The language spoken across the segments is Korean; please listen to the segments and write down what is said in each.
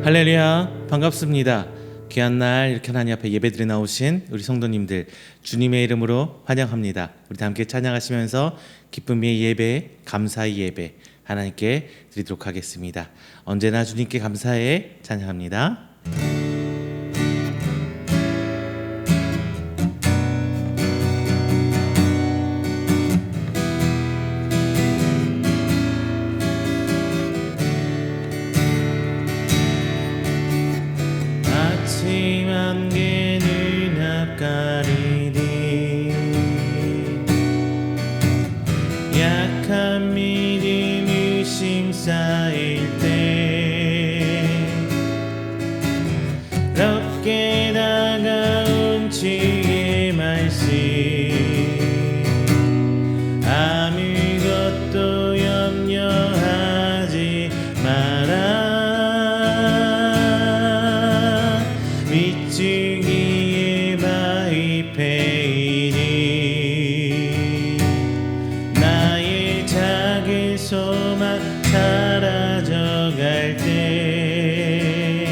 할렐루야, 반갑습니다. 귀한 날 이렇게 하나님 앞에 예배드려 나오신 우리 성도님들 주님의 이름으로 환영합니다. 우리 다 함께 찬양하시면서 기쁨의 예배, 감사의 예배 하나님께 드리도록 하겠습니다. 언제나 주님께 감사해 찬양합니다. 아침 안개 눈앞 가리니 약한 믿음 의심 쌓일 때 럽게 다가온 주의 말씀 아무것도 염려하지 마라 위축이의 바위 패이니 나의 작은 소망 사라져갈 때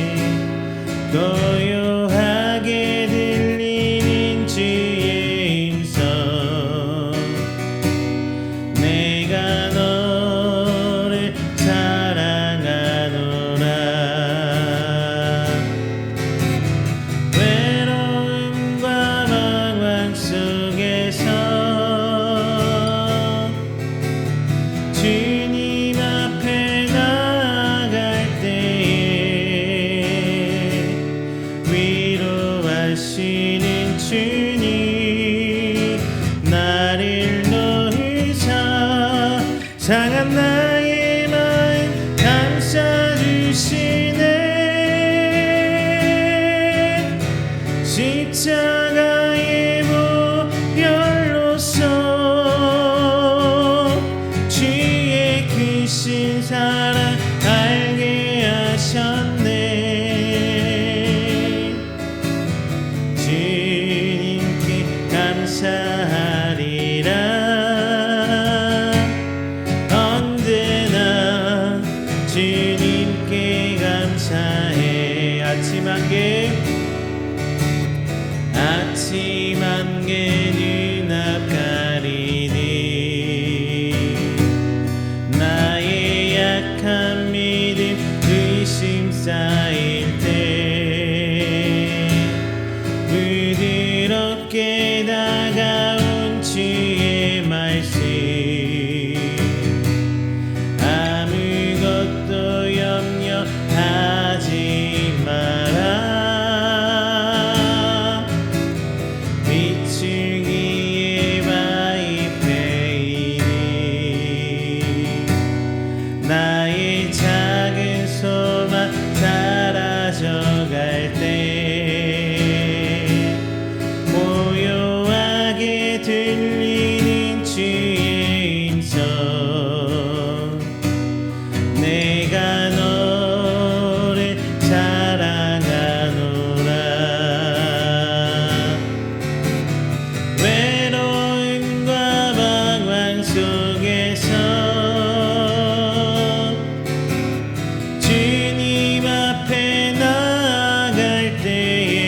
고요하게 들리는 주의 음성 내가 너를 사랑하노라 외로움과 방황 속에서 주님 앞에 나아갈 때에 위로하시는 주님 나를 놓으사 상한 나의 마음 감싸주시네 십자가의 보혈로서 주의 크신 사랑 알게 하셨네 주님께 감사하리라 언제나 주님께 감사해 아침 안개 눈앞 가리니 나의 약한 믿음 의심 쌓일 때 부드럽게 다가온 주의 말씀 아무것도 염려하지 마라 위축이의 바위 패이니 나의 작은 소망 사라져갈 때 고요하게 들리는 주의 음성 내가 너를 사랑하노라 외로움과 방황 속에서 주님 앞에 나아갈 때에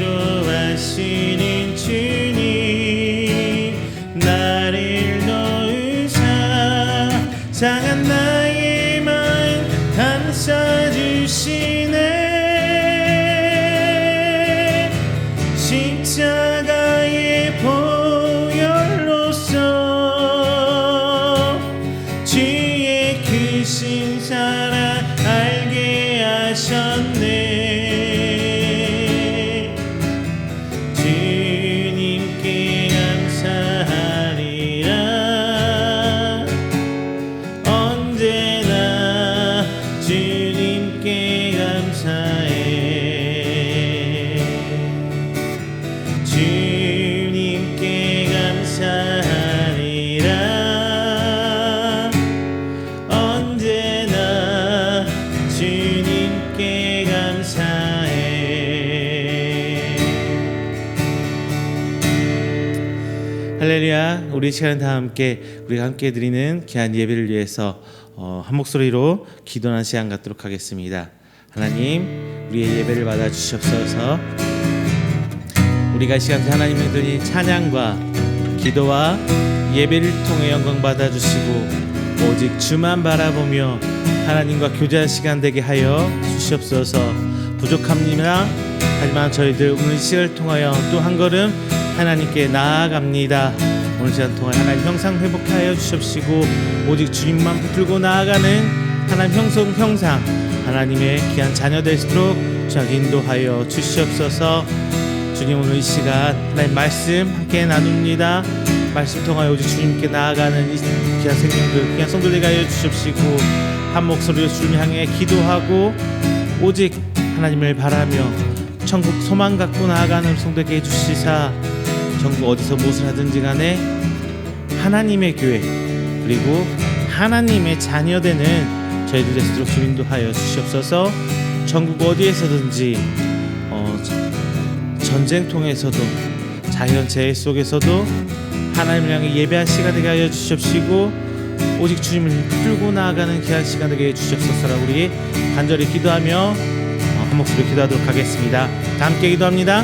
위로하시는 주님 나를 놓으사 상한 나의 마음 감싸주시네 십자가의 보혈로서 주의 크신 사랑 알게 하셨네 주님께 감사하리라 언제나 주님께 감사해 주님께 감사하리라 언제나 주님께 감사해 할렐루야 우리 시간 다 함께 우리가 함께 드리는 귀한 예배를 위해서 한 목소리로 기도하는 시간 갖도록 하겠습니다. 하나님, 우리의 예배를 받아 주시옵소서. 우리가 이 시간 하나님의 드린 찬양과 기도와 예배를 통해 영광 받아 주시고 오직 주만 바라보며 하나님과 교제할 시간 되게 하여 주시옵소서. 부족합니다. 하지만 저희들 오늘 시간을 통하여 또 한 걸음 하나님께 나아갑니다. 오늘 시간 통해 하나님 형상 회복하여 주시옵시고 오직 주님만 붙들고 나아가는 하나님 형상 하나님의 귀한 자녀 될 수 있도록 저희 인도하여 주시옵소서. 주님, 오늘 이 시간 하나님 말씀 함께 나눕니다. 말씀 통하여 오직 주님께 나아가는 이 귀한 생명들, 귀한 성도들 되게 하여 주시옵시고 한 목소리로 주님 향해 기도하고 오직 하나님을 바라며 천국 소망 갖고 나아가는 성도에게 해주시사 전국 어디서 무엇을 하든지 간에 하나님의 교회 그리고 하나님의 자녀 되는 저희들 되시도록 주님도 하여 주시옵소서. 전국 어디에서든지 전쟁통에서도 자연재해 속에서도 하나님을 향해 예배할 시간 되게 하여 주시옵시고 오직 주님을 끌고 나아가는 귀한 시간 되게 해 주시옵소서라고 우리 간절히 기도하며 한 목소리로 기도하도록 하겠습니다. 다 함께 기도합니다.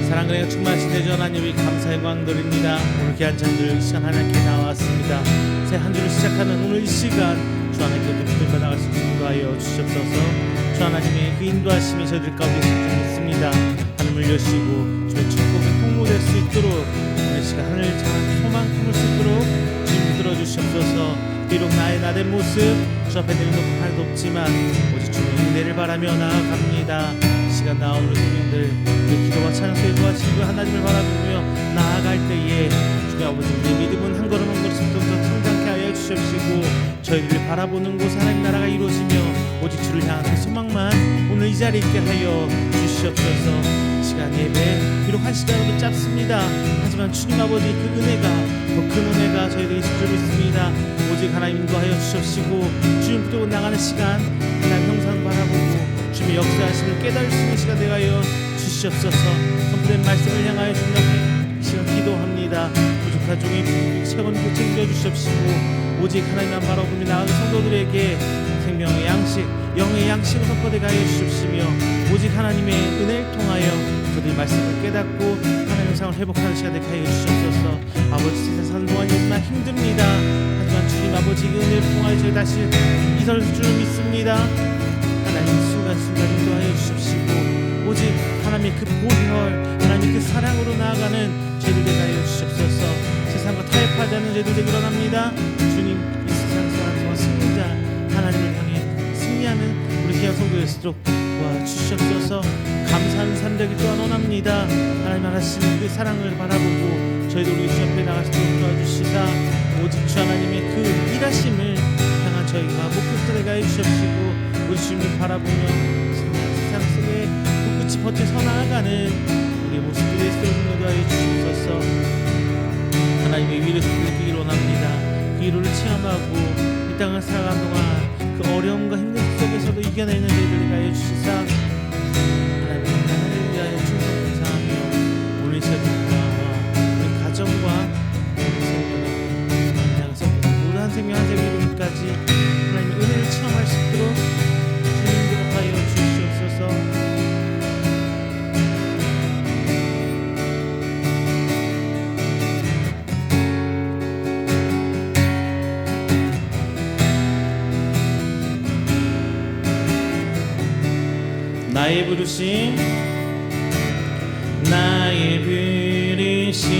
사랑과 충만하신 대주 하나님, 우리 감사의 영광 드립니다. 오늘 귀한 잔들 이 시간 하나님께 나왔습니다. 새 한 주를 시작하는 오늘 이 시간 주 하나님께 붙들고 나갈 수 있는 인도하여 주시옵소서. 주 하나님의 그 인도하심이 저희들 가운데 있습니다. 하늘을 여시고 주의 축복의 통로 될 수 있도록 오늘 시간 하늘 향한 소망 품을 수 있도록 주님 들어주시옵소서. 비록 나의 나된 모습 주 앞에 내려놓고 하나도 없지만 오직 주의 은혜를 바라며 나아갑니다. 시간 나온 우리 성령들 우리 기도와 찬양소에 도와주시고 하나님을 바라보며 나아갈 때에 주님 아버지 우리 믿음은 한 걸음 한 걸음씩 더 성장케 하여 주시옵시고 저희를 바라보는 곳 하나님 나라가 이루어지며 오직 주를 향한 그 소망만 오늘 이 자리에 있게 하여 주시옵소서. 시간 예배 비록 한 시간으로 짧습니다. 하지만 주님 아버지 그 은혜가 더 큰 은혜가 저희들이 있을 줄 믿습니다. 오직 하나님 인도하여 주시옵시고 주님 붙들고 나가는 시간 하나님 형상 바라보고 주님의 역사하심을 깨달을 수 있는 시간 되게 하여 주시옵소서. 선포된 말씀을 향하여 주님 앞에 이 시간 기도합니다. 부족한 종의 채원고 챙겨주시옵시고 오직 하나님만 바라보며 나가는 성도들에게 생명의 양식 영의 양식을 선포되게 하여 주시옵시며 오직 하나님의 은혜를 통하여 그들의 말씀을 깨닫고 하나님의 형상을 회복하는 시간 되게 하여 주시옵소서. 아버지 세상 사는 동안 너무나 힘듭니다. 하지만 주님 아버지 그 은혜를 통하여 저희 다시 이설 줄 믿습니다. 하나님 순간순간 인도하여 주시옵시고 오직 하나님의 그 보혈 하나님의 그 사랑으로 나아가는 저희들 되게 하여 주시옵소서. 세상과 타협하지 않는 저희들 되게 원합니다. 주님 이 세상 사람과 승리자 하나님을 향해 승리하는 우리 귀한 성도 될수록 도와주시옵소서. 감사하는 삶 되기 또한 원합니다. 하나님 하시는 그 사랑을 바라보고 저희도 우리 주 앞에 나갈 수 있도록 도와주시사 오직 주 하나님의 그 일하심을 향한 저희가 목표가 되게 해주시옵시고 우리 주님을 바라보며 세상 속에 끝끝이 버텨서 나아가는 우리의 모습들이 될수록 인도하여 주시옵소서. 하나님의 위를 느끼기를 원합니다. 그 위로를 체험하고 이 땅을 살아가는 동안 그 어려움과 힘든 속에서도 이겨내는 저희들에게 하여 주시사 하나님을 위하여 충성 감사하며 오늘 시간과 우리 가정과 우리 생명을 향해서 모든 한 생명 한 생명 이루기까지 하나님의 은혜를 체험할 수 있도록 주님으로 하여 주시옵소서. 나의 부르심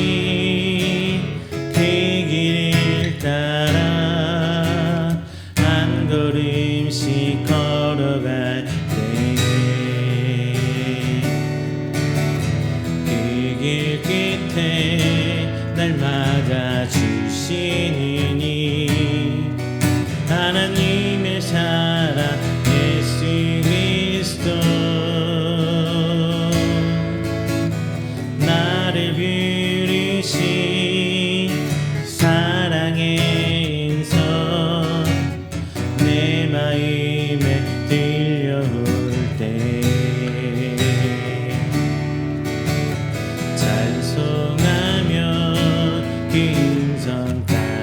그 길을 따라 한 걸음씩 걸어갈 때에 그 길 끝에 날 맞아 주시느니 하나님의 사랑 예수 그리스도 나를 부르신 사랑의 음성 내 마음에 들려올 때 찬송하며 그 음성 따라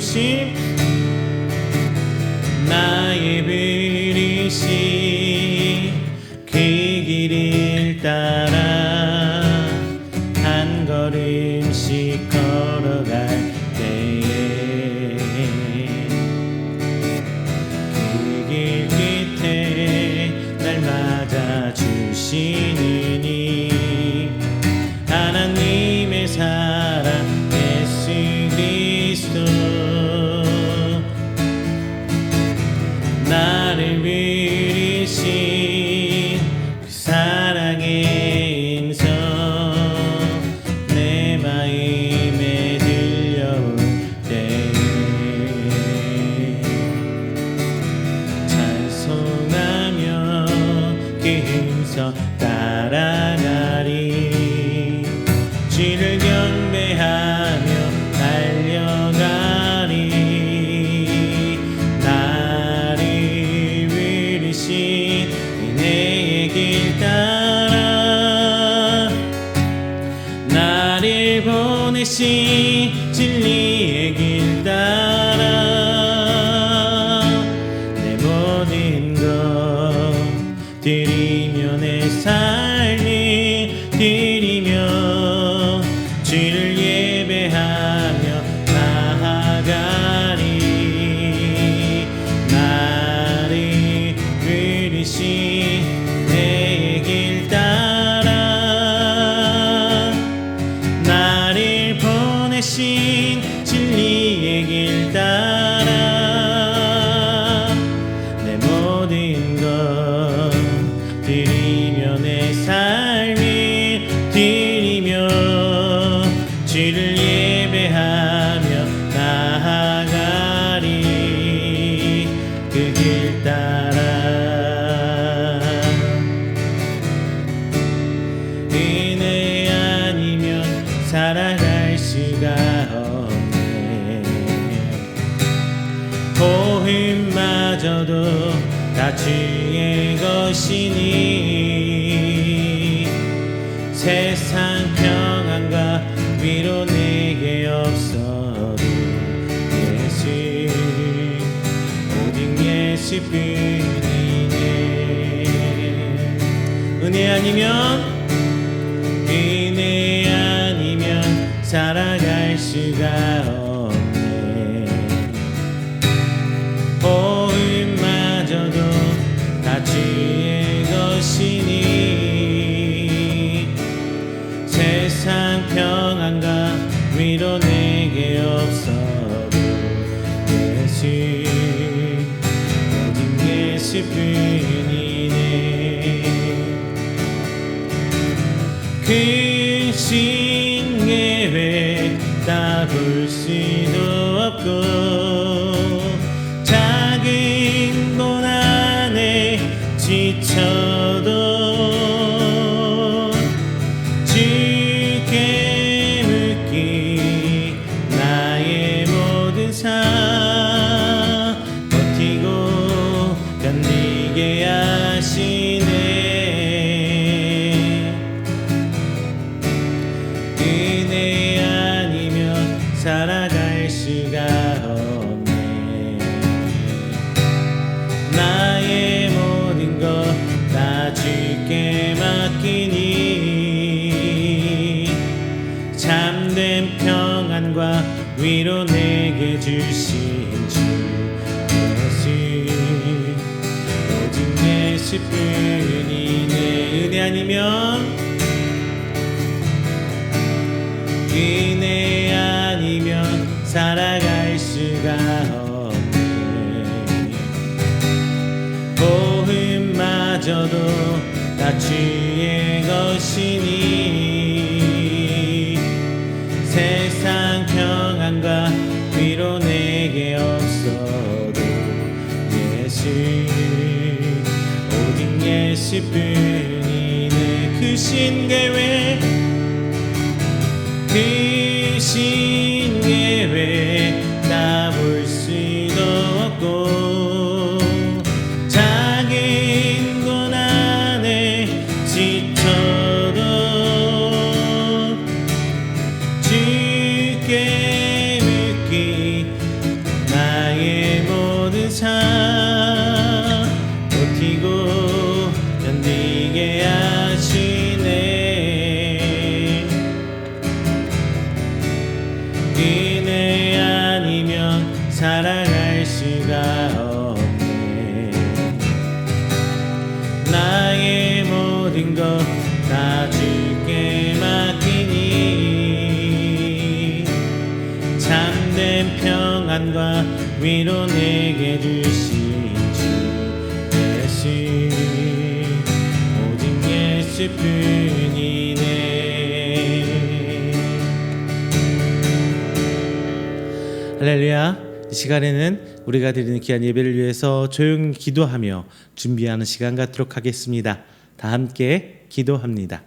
부르심 나의 부르심 그 길을 따라 한 걸음씩 걸어갈 때에 그 길 끝에 날 맞아 주시느니 하나님의 사랑 예수 그리스도 나를 부르신 그 사랑의 음성 내 마음에 들려올 때에 찬송하며 그 음성 따라가리 주를 경배하며 달려가리 나를 부르신 은혜의 길 따라 나를 보내신 진리의 길 따라 내 모든 것 드리며 내 삶을 드리며 주를 예배하며 나아가리 나를 부르신 내 길 따라 나를 보내신 진리의 길 따라 내 모든 것 드리며 내 삶을 드리며 주를 예배하며 나아가리 그 길 따라 은혜 아니면 살아갈 수가 없네 호흡마저도 다 주의 것이니 세상 평안과 위로 내게 없어도 예수 오직 예수뿐이네 은혜 아니면 살아갈 수가 없네 호흡마저도 다 주의 것이니 세상 평안과 위로 내게 없어도 예수 오직 예수뿐이네 그 신계획 다 볼 수도 없고 작은 고난에 지쳐도 주께 묻기 나의 모든 삶 버티고 견디게 하시네 은혜 아니면 살아갈 수가 없네 나의 모든 것 다 주께 맡기니 참된 평안과 위로 내게 주신 주 예수 오직 예수뿐이네 은혜 아니면 살아갈 수가 없네 호흡마저도 다 주의 것이니 세상 평안과 위로 내게 없어도 예수 오직 예수뿐이네 그 신계획 다 볼 수도 없고 작은 고난에 지쳐도 주께 묻기 평안과 위로 내게 주신 주 대신 오직 예수뿐이네. 할렐루야. 이 시간에는 우리가 드리는 귀한 예배를 위해서 조용히 기도하며 준비하는 시간 갖도록 하겠습니다. 다 함께 기도합니다.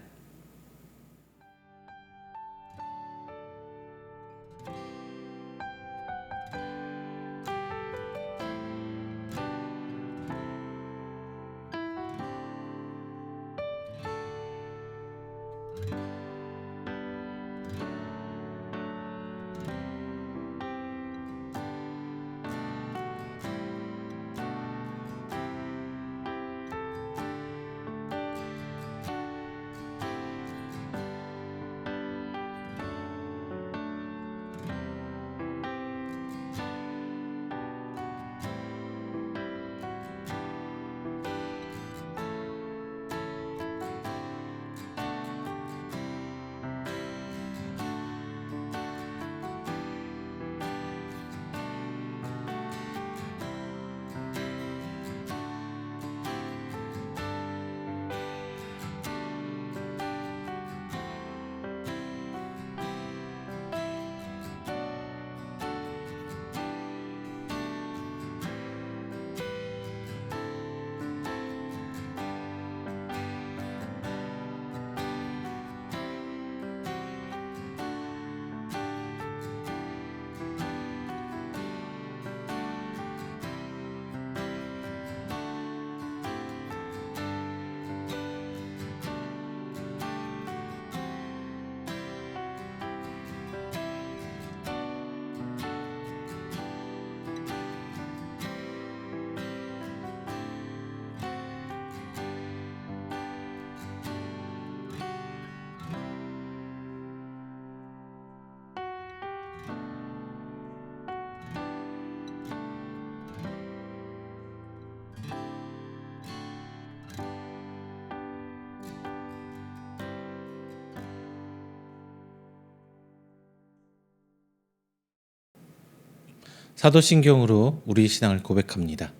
사도신경으로 우리 신앙을 고백합니다.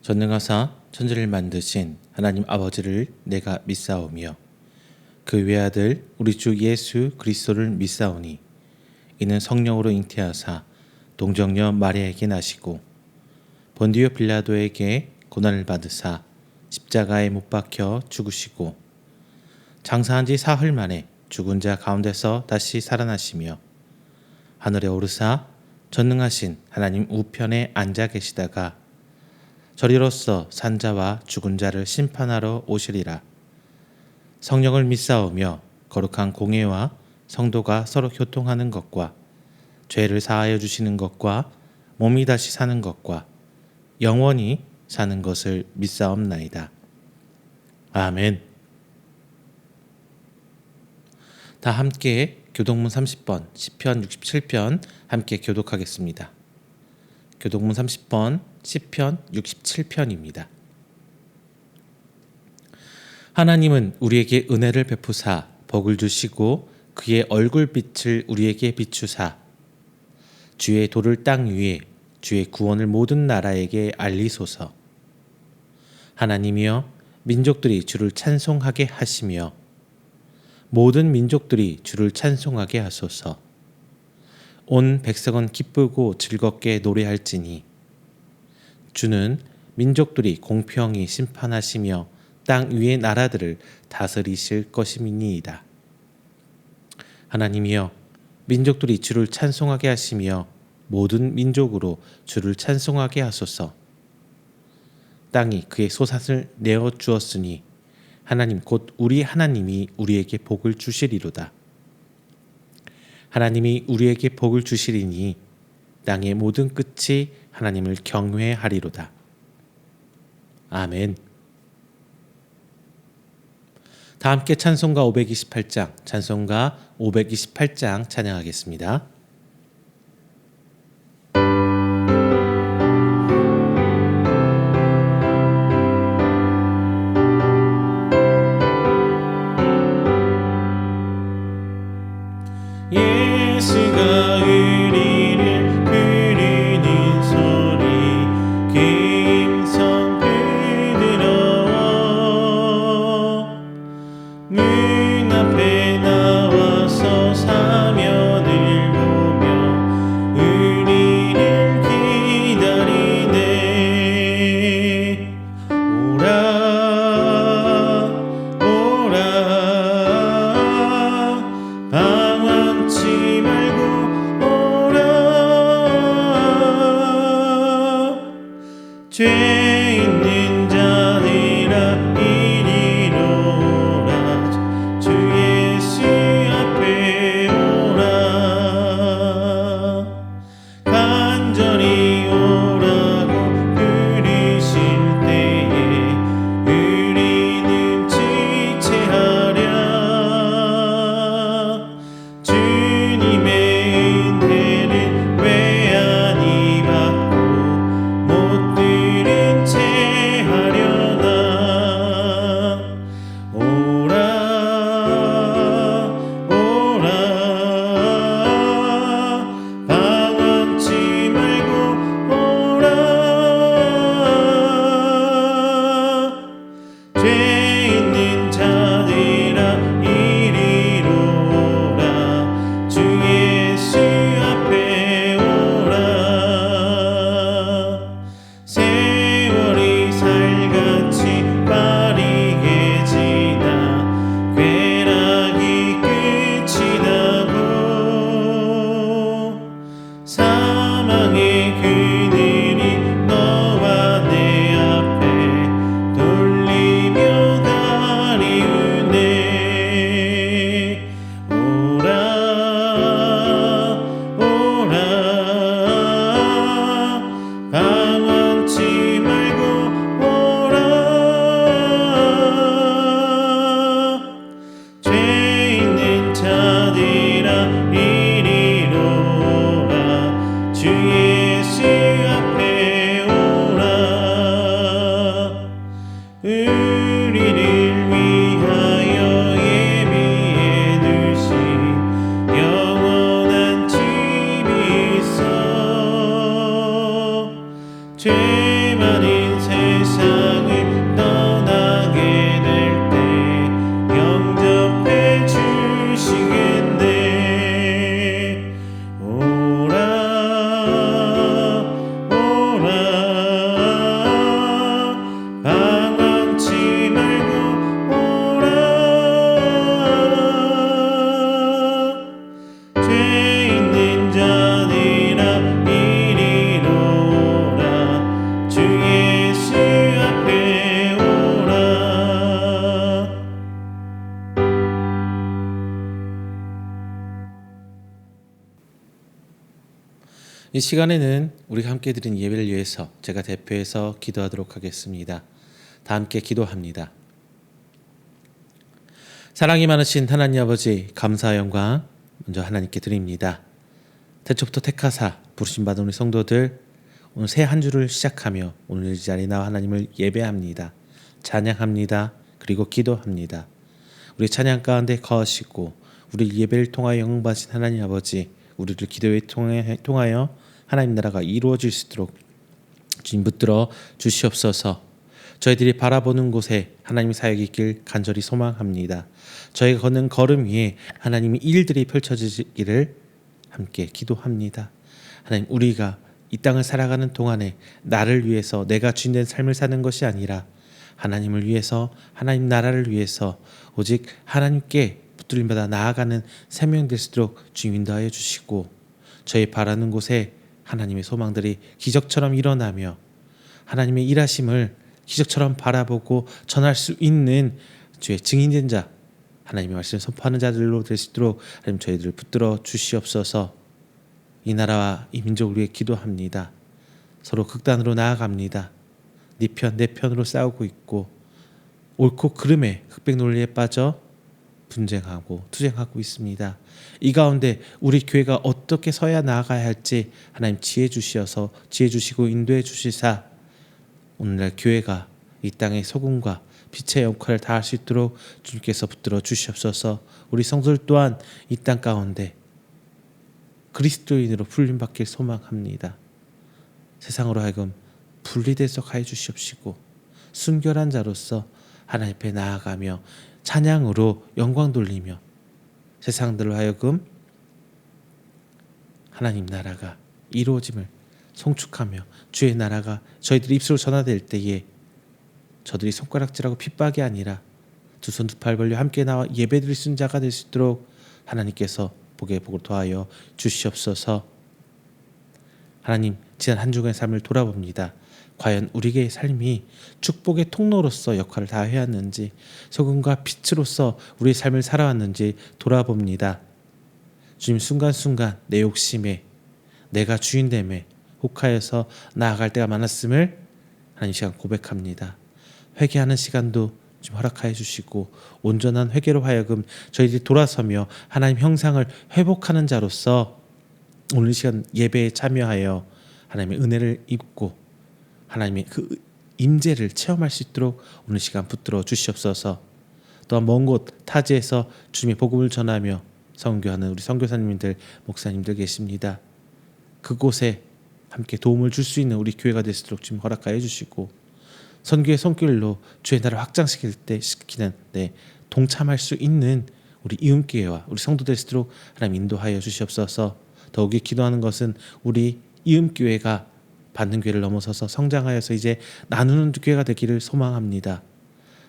전능하사 천지를 만드신 하나님 아버지를 내가 믿사오며 그 외아들 우리 주 예수 그리스도를 믿사오니 이는 성령으로 잉태하사 동정녀 마리아에게 나시고 본디오 빌라도에게 고난을 받으사 십자가에 못 박혀 죽으시고 장사한 지 사흘 만에 죽은 자 가운데서 다시 살아나시며 하늘에 오르사 전능하신 하나님 우편에 앉아 계시다가 저리로서 산자와 죽은 자를 심판하러 오시리라. 성령을 믿사오며 거룩한 공예와 성도가 서로 교통하는 것과 죄를 사하여 주시는 것과 몸이 다시 사는 것과 영원히 사는 것을 믿사옵나이다. 아멘. 다 함께 교독문 30번, 시편 67편 함께 교독하겠습니다. 교독문 30번, 시편 67편입니다. 하나님은 우리에게 은혜를 베푸사 복을 주시고 그의 얼굴빛을 우리에게 비추사 주의 도를 땅 위에 주의 구원을 모든 나라에게 알리소서. 하나님이여 민족들이 주를 찬송하게 하시며 모든 민족들이 주를 찬송하게 하소서. 온 백성은 기쁘고 즐겁게 노래할지니 주는 민족들이 공평히 심판하시며 땅 위의 나라들을 다스리실 것임이니이다. 하나님이여 민족들이 주를 찬송하게 하시며 모든 민족으로 주를 찬송하게 하소서. 땅이 그의 솟앗을 내어 주었으니 하나님 곧 우리 하나님이 우리에게 복을 주시리로다. 하나님이 우리에게 복을 주시리니 땅의 모든 끝이 하나님을 경외하리로다. 아멘. 다 함께 찬송가 528장, 찬송가 528장 찬양하겠습니다. 예수가 우리를 앞에 나와서 사면을 보며 우리를 기다리네. 오라 오라 방황치 말고 오라. 죄 있는 자들아 이리로 오라. 주 예수 앞에 오라. 간절히 오라고 부르실 때에 우리는 지체하랴. 주님의 은혜를 외안히 받고 못 들은 채 하려나. 오라 오라 방황치 말고 오라. 죄 있는 자들아 이리로 오라. 주 예수 앞에 오라. 세월이 살같이 빠르게 지나 쾌락이 끝이 나고 사망의 그늘이 너와 내 앞에 돌리며 가리우네. 오라 오라 방황치 말고 오라. 죄 있는 자들아 이리로 오라. 주 예수 앞에 오라. 우리를 위하여 예비해 두신 영원한 집이 있어. 죄 많은 세상을 떠나게 될 때 영접해 주시겠네. 오라 오라 방황치 말고 오라. 죄 있는 자들아 이리로 오라. 주 예수 앞에 오라. 이 시간에는 우리가 함께 드린 예배를 위해서 제가 대표해서 기도하도록 하겠습니다. 다 함께 기도합니다. 사랑이 많으신 하나님 아버지, 감사와 영광 먼저 하나님께 드립니다. 태초부터 택하사 부르심받은 우리 성도들, 오늘 새 한 주를 시작하며 오늘 이 자리에 나와 하나님을 예배합니다. 찬양합니다. 그리고 기도합니다. 우리 찬양 가운데 거하시고 우리 예배를 통하여 영광 받으신 하나님 아버지, 우리를 기도에 통하여 하나님 나라가 이루어질 수 있도록 주님 붙들어 주시옵소서. 저희들이 바라보는 곳에 하나님의 사역이 있길 간절히 소망합니다. 저희가 걷는 걸음 위에 하나님의 일들이 펼쳐지기를 함께 기도합니다. 하나님, 우리가 이 땅을 살아가는 동안에 나를 위해서 내가 주인된 삶을 사는 것이 아니라 하나님을 위해서, 하나님 나라를 위해서 오직 하나님께 붙들림받아 나아가는 생명 될 수 있도록 주님 인도하여 주시고, 저희 바라는 곳에 하나님의 소망들이 기적처럼 일어나며 하나님의 일하심을 기적처럼 바라보고 전할 수 있는 주의 증인된 자, 하나님의 말씀을 선포하는 자들로 될 수 있도록 하나님 저희들을 붙들어 주시옵소서. 이 나라와 이 민족을 위해 기도합니다. 서로 극단으로 나아갑니다. 네 편, 내 편으로 싸우고 있고 옳고 그름의 흑백 논리에 빠져 분쟁하고 투쟁하고 있습니다. 이 가운데 우리 교회가 어떻게 서야 나아가야 할지 하나님 지혜 주시어서 지혜 주시고 인도해 주시사 오늘날 교회가 이 땅의 소금과 빛의 역할을 다할 수 있도록 주님께서 붙들어 주시옵소서. 우리 성도들 또한 이 땅 가운데 그리스도인으로 불림받길 소망합니다. 세상으로 하여금 분리돼서 가해 주시옵시고 순결한 자로서 하나님 앞에 나아가며 찬양으로 영광 돌리며 세상들로 하여금 하나님 나라가 이루어짐을 송축하며 주의 나라가 저희들의 입술로 전화될 때에 저들이 손가락질하고 핍박이 아니라 두 손 두 팔 벌려 함께 나와 예배드릴 수 있는 자가 될 수 있도록 하나님께서 복의 복을 더하여 주시옵소서. 하나님, 지난 한 주간의 삶을 돌아봅니다. 과연 우리의 삶이 축복의 통로로서 역할을 다해왔는지, 소금과 빛으로서 우리의 삶을 살아왔는지 돌아봅니다. 주님, 순간순간 내 욕심에 내가 주인됨에 혹하여서 나아갈 때가 많았음을 하나님 시간 고백합니다. 회개하는 시간도 좀 허락하여 주시고 온전한 회개로 하여금 저희들이 돌아서며 하나님 형상을 회복하는 자로서 오늘 시간 예배에 참여하여 하나님의 은혜를 입고 하나님의 그 임재를 체험할 수 있도록 오늘 시간 붙들어 주시옵소서. 또한 먼 곳 타지에서 주님의 복음을 전하며 선교하는 우리 선교사님들, 목사님들 계십니다. 그곳에 함께 도움을 줄 수 있는 우리 교회가 될 수 있도록 주님 허락하여 주시고 선교의 손길로 주의 나라를 확장시키는 동참할 수 있는 우리 이음교회와 우리 성도 될 수 있도록 하나님 인도하여 주시옵소서. 더욱이 기도하는 것은 우리 이음교회가 받는 교회를 넘어서서 성장하여서 이제 나누는 교회가 되기를 소망합니다.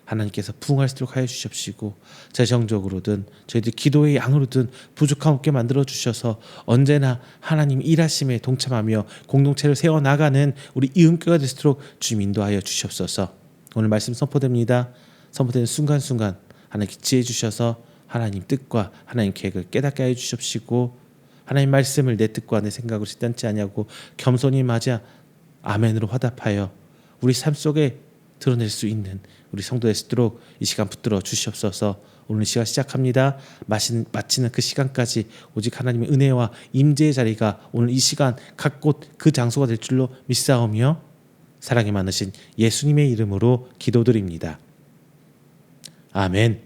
하나님께서 부흥할 수 있도록 하여 주십시고 재정적으로든 저희들 기도의 양으로든 부족함 없게 만들어 주셔서 언제나 하나님 일하심에 동참하며 공동체를 세워나가는 우리 이음교회가 될 수 있도록 주님 인도하여 주시옵소서. 오늘 말씀 선포됩니다. 선포되는 순간순간 하나님께 지혜 주셔서 하나님 뜻과 하나님 계획을 깨닫게 하여 주십시고 하나님 말씀을 내 뜻과 내 생각으로 시단치 아니하고 겸손히 맞아 아멘으로 화답하여 우리 삶 속에 드러낼 수 있는 우리 성도 될 수 있도록 이 시간 붙들어 주시옵소서. 오늘 시간 시작합니다. 마치는 그 시간까지 오직 하나님의 은혜와 임재의 자리가 오늘 이 시간 각 곳 그 장소가 될 줄로 믿사오며 사랑이 많으신 예수님의 이름으로 기도드립니다. 아멘.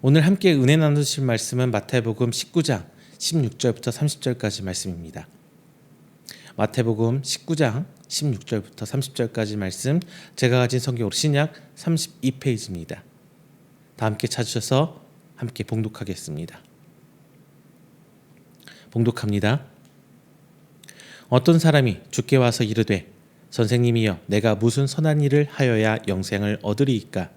오늘 함께 은혜 나누실 말씀은 마태복음 19장 16절부터 30절까지 말씀입니다. 마태복음 19장 16절부터 30절까지 말씀, 제가 가진 성경으로 신약 32페이지입니다. 다 함께 찾으셔서 함께 봉독하겠습니다. 봉독합니다. 어떤 사람이 주께 와서 이르되 선생님이여 내가 무슨 선한 일을 하여야 영생을 얻으리이까?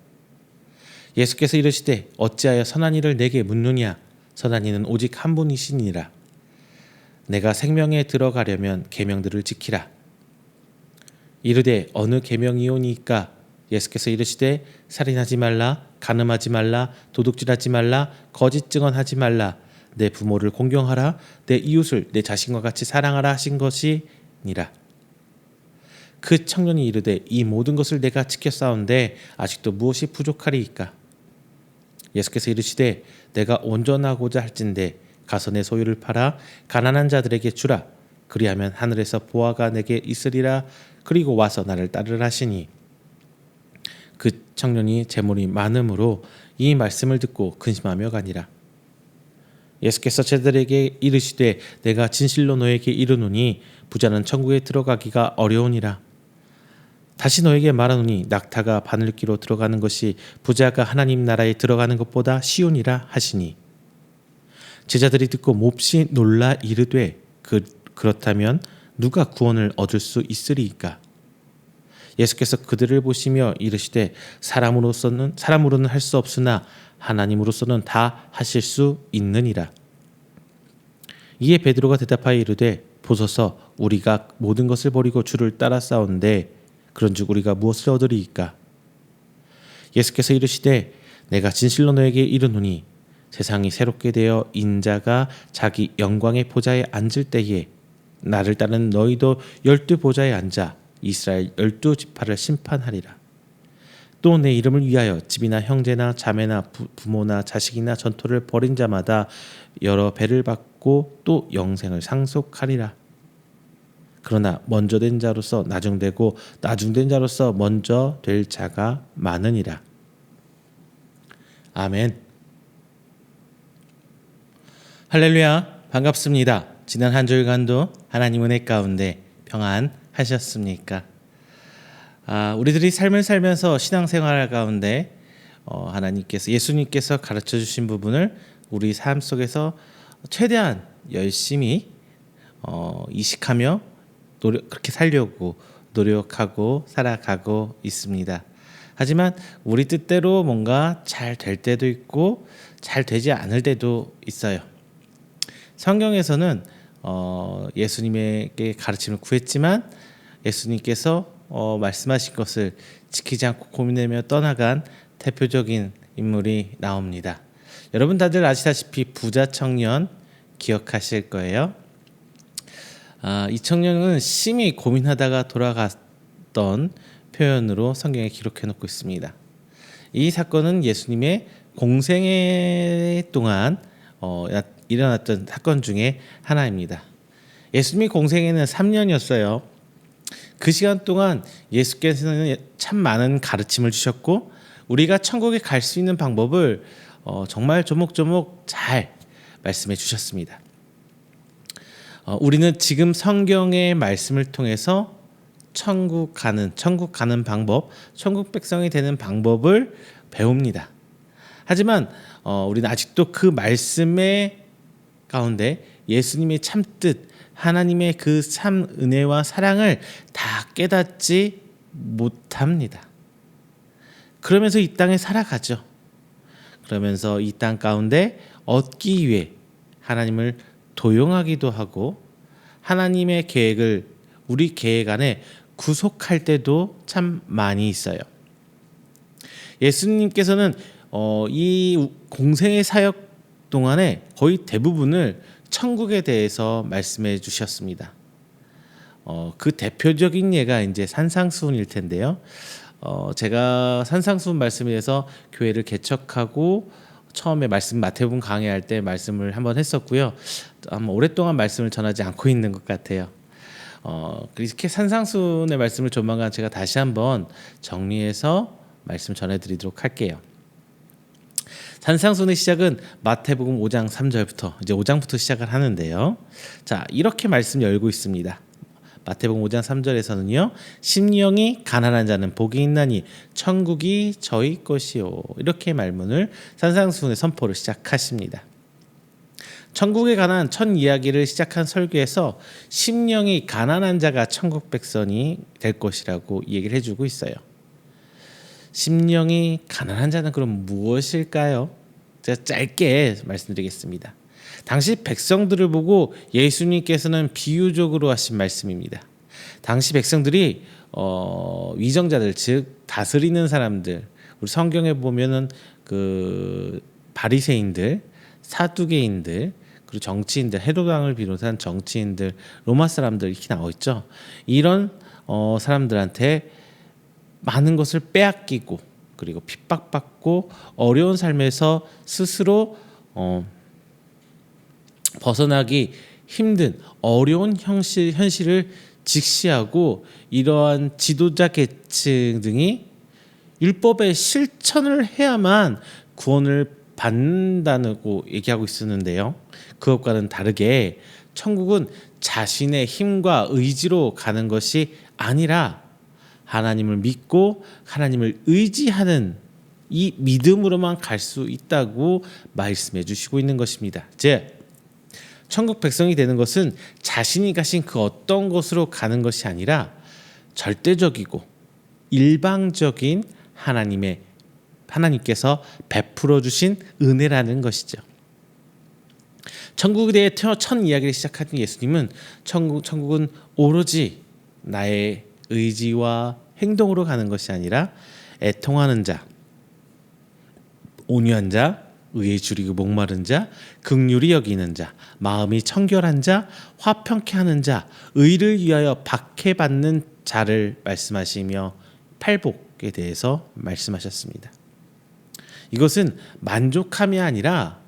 예수께서 이르시되 어찌하여 선한 일을 내게 묻느냐? 선한 이는 오직 한 분이시니라. 내가 생명에 들어가려면 계명들을 지키라. 이르되 어느 계명이오니까? 예수께서 이르시되 살인하지 말라, 간음하지 말라, 도둑질하지 말라, 거짓 증언하지 말라, 내 부모를 공경하라, 내 이웃을 내 자신과 같이 사랑하라 하신 것이니라. 그 청년이 이르되 이 모든 것을 내가 지켰사온데 아직도 무엇이 부족하리이까? 예수께서 이르시되 내가 온전하고자 할진대 가서 내 소유를 팔아 가난한 자들에게 주라. 그리하면 하늘에서 보화가 내게 있으리라. 그리고 와서 나를 따르라 하시니 그 청년이 재물이 많음으로 이 말씀을 듣고 근심하며 가니라. 예수께서 제자들에게 이르시되 내가 진실로 너에게 이르노니 부자는 천국에 들어가기가 어려우니라. 다시 너에게 말하노니 낙타가 바늘기로 들어가는 것이 부자가 하나님 나라에 들어가는 것보다 쉬우니라 하시니 제자들이 듣고 몹시 놀라 이르되 그렇다면 누가 구원을 얻을 수 있으리이까? 예수께서 그들을 보시며 이르시되 사람으로는 할 수 없으나 하나님으로서는 다 하실 수 있느니라. 이에 베드로가 대답하여 이르되 보소서 우리가 모든 것을 버리고 주를 따라 싸운데 그런즉 우리가 무엇을 얻으리이까? 예수께서 이르시되 내가 진실로 너에게 이르노니 세상이 새롭게 되어 인자가 자기 영광의 보좌에 앉을 때에 나를 따르는 너희도 12 보좌에 앉아 이스라엘 12지파를 심판하리라. 또 내 이름을 위하여 집이나 형제나 자매나 부모나 자식이나 전토를 벌인 자마다 여러 배를 받고 또 영생을 상속하리라. 그러나 먼저 된 자로서 나중되고 나중된 자로서 먼저 될 자가 많으니라. 아멘. 할렐루야, 반갑습니다. 지난 한 주간도 하나님 은혜 가운데 평안하셨습니까? 우리들이 삶을 살면서 신앙생활 가운데 예수님께서 가르쳐 주신 부분을 우리 삶 속에서 최대한 열심히 이식하며 그렇게 살려고 노력하고 살아가고 있습니다. 하지만 우리 뜻대로 뭔가 잘 될 때도 있고 잘 되지 않을 때도 있어요. 성경에서는 예수님에게 가르침을 구했지만 예수님께서 말씀하신 것을 지키지 않고 고민하며 떠나간 대표적인 인물이 나옵니다. 여러분 다들 아시다시피 부자 청년 기억하실 거예요. 이 청년은 심히 고민하다가 돌아갔던 표현으로 성경에 기록해 놓고 있습니다. 이 사건은 예수님의 공생애 동안 일어났던 사건 중에 하나입니다. 예수님의 공생애는 3년이었어요. 그 시간 동안 예수께서는 참 많은 가르침을 주셨고 우리가 천국에 갈 수 있는 방법을 정말 조목조목 잘 말씀해 주셨습니다. 우리는 지금 성경의 말씀을 통해서 천국 가는 방법, 천국 백성이 되는 방법을 배웁니다. 하지만 우리는 아직도 그 말씀의 가운데 예수님의 참뜻, 하나님의 그 참 은혜와 사랑을 다 깨닫지 못합니다. 그러면서 이 땅에 살아가죠. 그러면서 이 땅 가운데 얻기 위해 하나님을 도용하기도 하고 하나님의 계획을 우리 계획 안에 구속할 때도 참 많이 있어요. 예수님께서는 이 공생의 사역 동안에 거의 대부분을 천국에 대해서 말씀해 주셨습니다. 그 대표적인 예가 이제 산상수훈일 텐데요. 제가 산상수훈 말씀에 대해서 교회를 개척하고 처음에 마태복음 강의할 때 말씀을 한번 했었고요. 아마 오랫동안 말씀을 전하지 않고 있는 것 같아요. 이렇게 산상수훈의 말씀을 조만간 제가 다시 한번 정리해서 말씀 전해드리도록 할게요. 산상수훈의 시작은 마태복음 5장 3절부터 이제 5장부터 시작을 하는데요. 자, 이렇게 말씀 열고 있습니다. 마태복음 5장 3절에서는요. 심령이 가난한 자는 복이 있나니 천국이 저희 것이요. 이렇게 말문을 산상수훈의 선포를 시작하십니다. 천국에 관한 첫 이야기를 시작한 설교에서 심령이 가난한 자가 천국 백성이 될 것이라고 얘기를 해주고 있어요. 심령이 가난한 자는 그럼 무엇일까요? 제가 짧게 말씀드리겠습니다. 당시 백성들을 보고 예수님께서는 비유적으로 하신 말씀입니다. 당시 백성들이 위정자들, 즉 다스리는 사람들, 우리 성경에 보면은 그 바리새인들, 사두개인들, 그리고 정치인들, 헤롯 왕을 비롯한 정치인들, 로마 사람들 이렇게 나와 있죠. 이런 사람들한테 많은 것을 빼앗기고 그리고 핍박받고 어려운 삶에서 스스로 벗어나기 힘든 어려운 현실을 직시하고 이러한 지도자 계층 등이 율법의 실천을 해야만 구원을 받는다고 얘기하고 있었는데요. 그것과는 다르게 천국은 자신의 힘과 의지로 가는 것이 아니라 하나님을 믿고 하나님을 의지하는 이 믿음으로만 갈 수 있다고 말씀해 주시고 있는 것입니다. 즉 천국 백성이 되는 것은 자신이 가신 그 어떤 곳으로 가는 것이 아니라 절대적이고 일방적인 하나님께서 베풀어 주신 은혜라는 것이죠. 천국에 대해 첫 이야기를 시작하신 예수님은 천국은 오로지 나의 의지와 행동으로 가는 것이 아니라 애통하는 자, 온유한 자, 의에 줄이고 목마른 자, 긍휼히 여기는 자, 마음이 청결한 자, 화평케 하는 자, 의를 위하여 박해받는 자를 말씀하시며 팔복에 대해서 말씀하셨습니다. 이것은 만족함이 아니라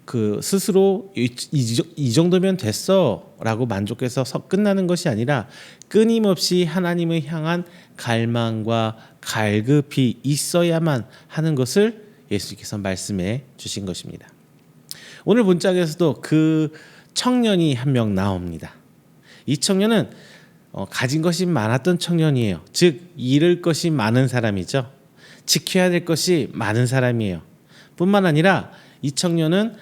그 스스로 이 정도면 됐어라고 만족해서 끝나는 것이 아니라 끊임없이 하나님을 향한 갈망과 갈급이 있어야만 하는 것을 예수님께서 말씀해 주신 것입니다. 오늘 본장에서도 그 청년이 한 명 나옵니다. 이 청년은 가진 것이 많았던 청년이에요. 즉 잃을 것이 많은 사람이죠. 지켜야 될 것이 많은 사람이에요. 뿐만 아니라 이 청년은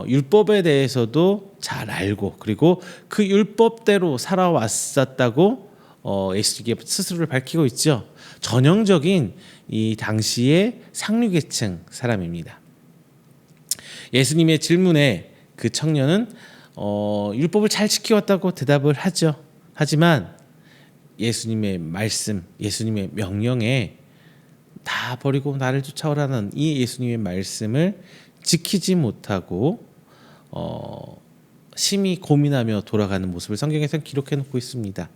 율법에 대해서도 잘 알고 그리고 그 율법대로 살아왔었다고 예수님께 스스로를 밝히고 있죠. 전형적인 이 당시의 상류계층 사람입니다. 예수님의 질문에 그 청년은 율법을 잘 지켜왔다고 대답을 하죠. 하지만 예수님의 말씀, 예수님의 명령에 다 버리고 나를 쫓아오라는 이 예수님의 말씀을 지키지 못하고 심히 고민하며 돌아가는 모습을 성경에서는 기록해 놓고 있습니다.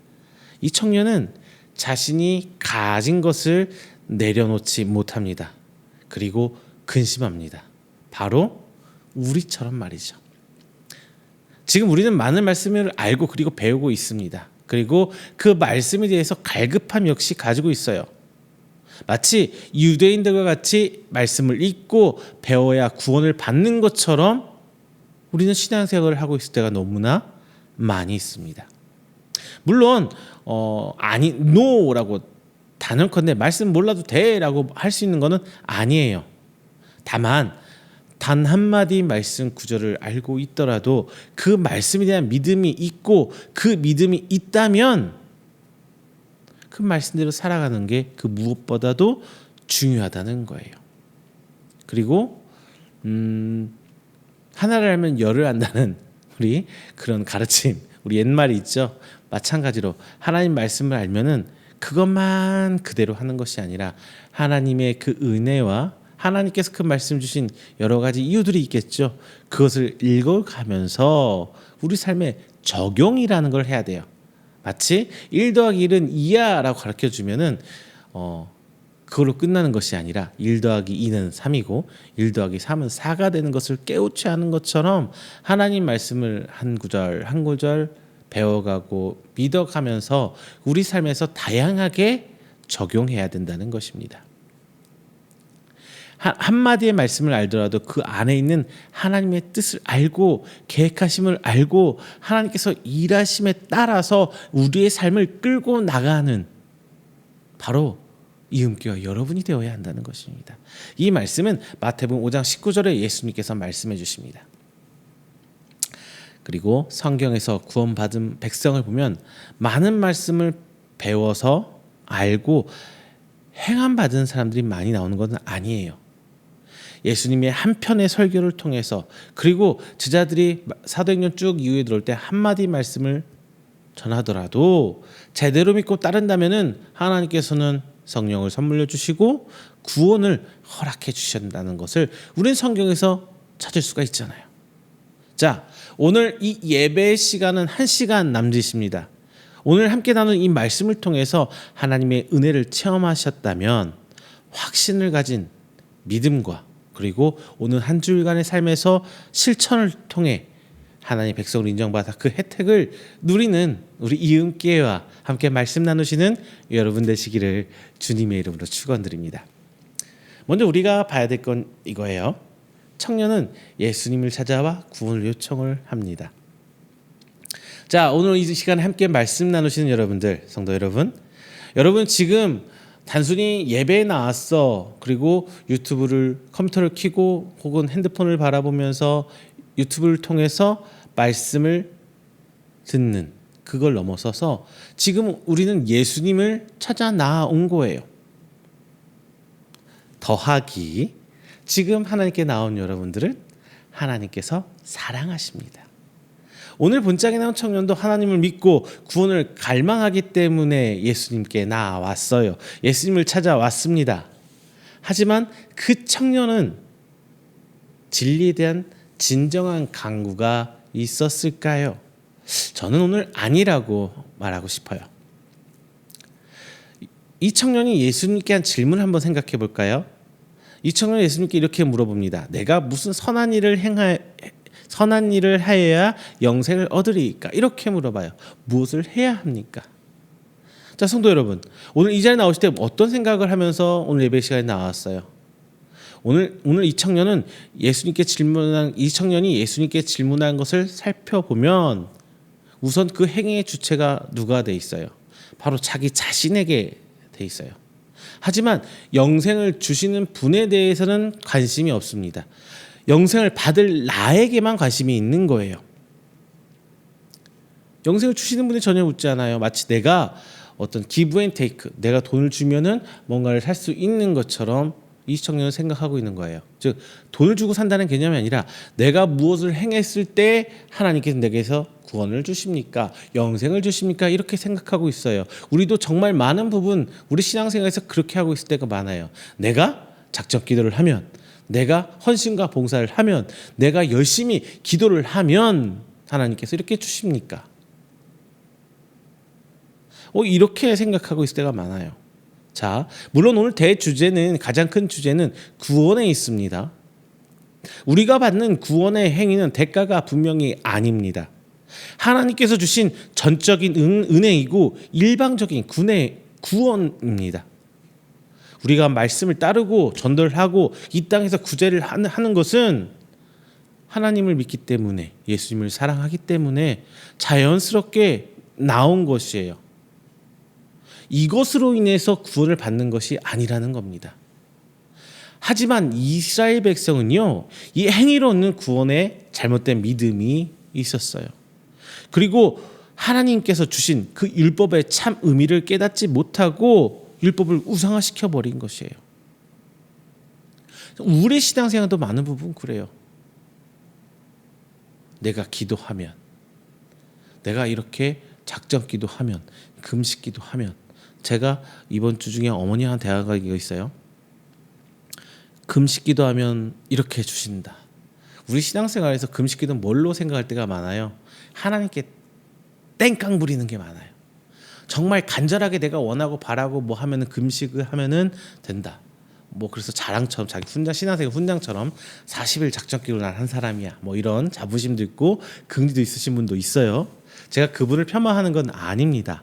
이 청년은 자신이 가진 것을 내려놓지 못합니다. 그리고 근심합니다. 바로 우리처럼 말이죠. 지금 우리는 많은 말씀을 알고 그리고 배우고 있습니다. 그리고 그 말씀에 대해서 갈급함 역시 가지고 있어요. 마치 유대인들과 같이 말씀을 읽고 배워야 구원을 받는 것처럼 우리는 신앙생활을 하고 있을 때가 너무나 많이 있습니다. 물론 아니 no라고 단언컨대 말씀 몰라도 돼라고 할 수 있는 것은 아니에요. 다만 단 한마디 말씀 구절을 알고 있더라도 그 말씀에 대한 믿음이 있고 그 믿음이 있다면 그 말씀대로 살아가는 게 그 무엇보다도 중요하다는 거예요. 그리고 하나를 알면 열을 안다는 우리 그런 가르침, 우리 옛말이 있죠. 마찬가지로 하나님 말씀을 알면은 그것만 그대로 하는 것이 아니라 하나님의 그 은혜와 하나님께서 그 말씀 주신 여러 가지 이유들이 있겠죠. 그것을 읽어가면서 우리 삶에 적용이라는 걸 해야 돼요. 마치 1 더하기 1은 2야 라고 가르쳐주면은 그걸로 끝나는 것이 아니라 1 더하기 2는 3이고 1 더하기 3은 4가 되는 것을 깨우쳐 하는 것처럼 하나님 말씀을 한 구절 한 구절 배워가고 믿어가면서 우리 삶에서 다양하게 적용해야 된다는 것입니다. 한마디의 말씀을 알더라도 그 안에 있는 하나님의 뜻을 알고 계획하심을 알고 하나님께서 일하심에 따라서 우리의 삶을 끌고 나가는 바로 이음교회 여러분이 되어야 한다는 것입니다. 이 말씀은 마태복음 5장 19절에 예수님께서 말씀해 주십니다. 그리고 성경에서 구원받은 백성을 보면 많은 말씀을 배워서 알고 행함받은 사람들이 많이 나오는 것은 아니에요. 예수님의 한 편의 설교를 통해서 그리고 제자들이 사도행전 쭉 이후에 들어올 때 한마디 말씀을 전하더라도 제대로 믿고 따른다면은 하나님께서는 성령을 선물로 주시고 구원을 허락해 주신다는 것을 우리는 성경에서 찾을 수가 있잖아요. 자, 오늘 이 예배의 시간은 1시간 남짓입니다. 오늘 함께 나눈 이 말씀을 통해서 하나님의 은혜를 체험하셨다면 확신을 가진 믿음과 그리고 오늘 한 주일간의 삶에서 실천을 통해 하나님의 백성을 인정받아 그 혜택을 누리는 우리 이음교회와 함께 말씀 나누시는 여러분 되시기를 주님의 이름으로 축원드립니다. 먼저 우리가 봐야 될 건 이거예요. 청년은 예수님을 찾아와 구원을 요청을 합니다. 자, 오늘 이 시간에 함께 말씀 나누시는 여러분들, 성도 여러분, 여러분 지금 단순히 예배에 나왔어. 그리고 유튜브를 컴퓨터를 켜고 혹은 핸드폰을 바라보면서 유튜브를 통해서 말씀을 듣는 그걸 넘어서서 지금 우리는 예수님을 찾아 나온 거예요. 더하기 지금 하나님께 나온 여러분들은 하나님께서 사랑하십니다. 오늘 본장에 나온 청년도 하나님을 믿고 구원을 갈망하기 때문에 예수님께 나왔어요. 예수님을 찾아왔습니다. 하지만 그 청년은 진리에 대한 진정한 간구가 있었을까요? 저는 오늘 아니라고 말하고 싶어요. 이 청년이 예수님께 한 질문을 한번 생각해 볼까요? 이 청년이 예수님께 이렇게 물어봅니다. 내가 무슨 선한 일을 하여야 영생을 얻으리이까? 이렇게 물어봐요. 무엇을 해야 합니까? 자, 성도 여러분, 오늘 이 자리에 나오실 때 어떤 생각을 하면서 오늘 예배 시간에 나왔어요? 오늘 이 청년이 예수님께 질문한 것을 살펴보면 우선 그 행위의 주체가 누가 돼 있어요? 바로 자기 자신에게 돼 있어요. 하지만 영생을 주시는 분에 대해서는 관심이 없습니다. 영생을 받을 나에게만 관심이 있는 거예요. 영생을 주시는 분이 전혀 묻지 않아요. 마치 내가 어떤 기브 앤 테이크, 내가 돈을 주면은 뭔가를 살 수 있는 것처럼 이 청년은 생각하고 있는 거예요. 즉 돈을 주고 산다는 개념이 아니라 내가 무엇을 행했을 때 하나님께서 내게서 구원을 주십니까? 영생을 주십니까? 이렇게 생각하고 있어요. 우리도 정말 많은 부분 우리 신앙생활에서 그렇게 하고 있을 때가 많아요. 내가 작정 기도를 하면, 내가 헌신과 봉사를 하면, 내가 열심히 기도를 하면 하나님께서 이렇게 주십니까? 이렇게 생각하고 있을 때가 많아요. 자, 물론 오늘 대주제는, 가장 큰 주제는 구원에 있습니다. 우리가 받는 구원의 행위는 대가가 분명히 아닙니다. 하나님께서 주신 전적인 은혜이고 일방적인 구원입니다. 우리가 말씀을 따르고 전도하고 이 땅에서 구제를 하는 것은 하나님을 믿기 때문에, 예수님을 사랑하기 때문에 자연스럽게 나온 것이에요. 이것으로 인해서 구원을 받는 것이 아니라는 겁니다. 하지만 이스라엘 백성은요, 이 행위로 얻는 구원에 잘못된 믿음이 있었어요. 그리고 하나님께서 주신 그 율법의 참 의미를 깨닫지 못하고 율법을 우상화시켜 버린 것이에요. 우리 신앙생활도 많은 부분 그래요. 내가 기도하면, 내가 이렇게 작정 기도하면, 금식 기도하면, 제가 이번 주 중에 어머니한테 대화가 있어요. 금식 기도하면 이렇게 주신다. 우리 신앙생활에서 금식 기도는 뭘로 생각할 때가 많아요? 하나님께 땡깡 부리는 게 많아요. 정말 간절하게 내가 원하고 바라고 뭐 하면은 금식을 하면은 된다. 뭐 그래서 자랑처럼 자기 신앙생활 훈장처럼 40일 작정 기도를 한 사람이야. 뭐 이런 자부심도 있고 긍지도 있으신 분도 있어요. 제가 그분을 폄하하는 건 아닙니다.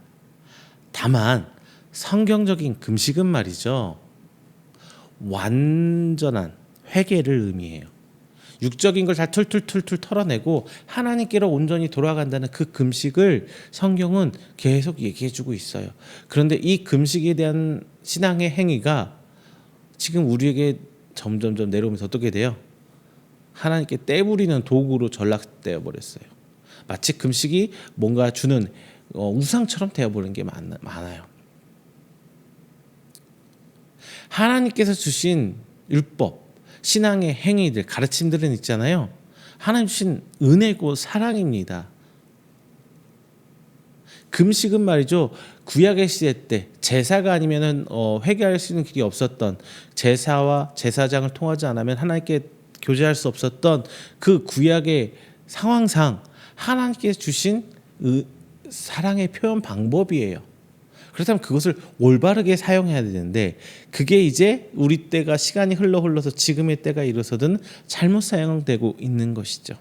다만 성경적인 금식은 말이죠, 완전한 회개를 의미해요. 육적인 걸 다 툴툴툴툴 털어내고 하나님께로 온전히 돌아간다는 그 금식을 성경은 계속 얘기해주고 있어요. 그런데 이 금식에 대한 신앙의 행위가 지금 우리에게 점점점 내려오면서 어떻게 돼요? 하나님께 떼부리는 도구로 전락되어 버렸어요. 마치 금식이 뭔가 주는 우상처럼 되어버리는 게 많아요. 하나님께서 주신 율법, 신앙의 행위들, 가르침들은 있잖아요. 하나님 주신 은혜고 사랑입니다. 금식은 말이죠, 구약의 시대 때 제사가 아니면은 회개할 수 있는 길이 없었던, 제사와 제사장을 통하지 않으면 하나님께 교제할 수 없었던 그 구약의 상황상 하나님께서 주신 사랑의 표현 방법이에요. 그렇다면 그것을 올바르게 사용해야 되는데 그게 이제 우리 때가 시간이 흘러서 지금의 때가 이르서든 잘못 사용되고 있는 것이죠.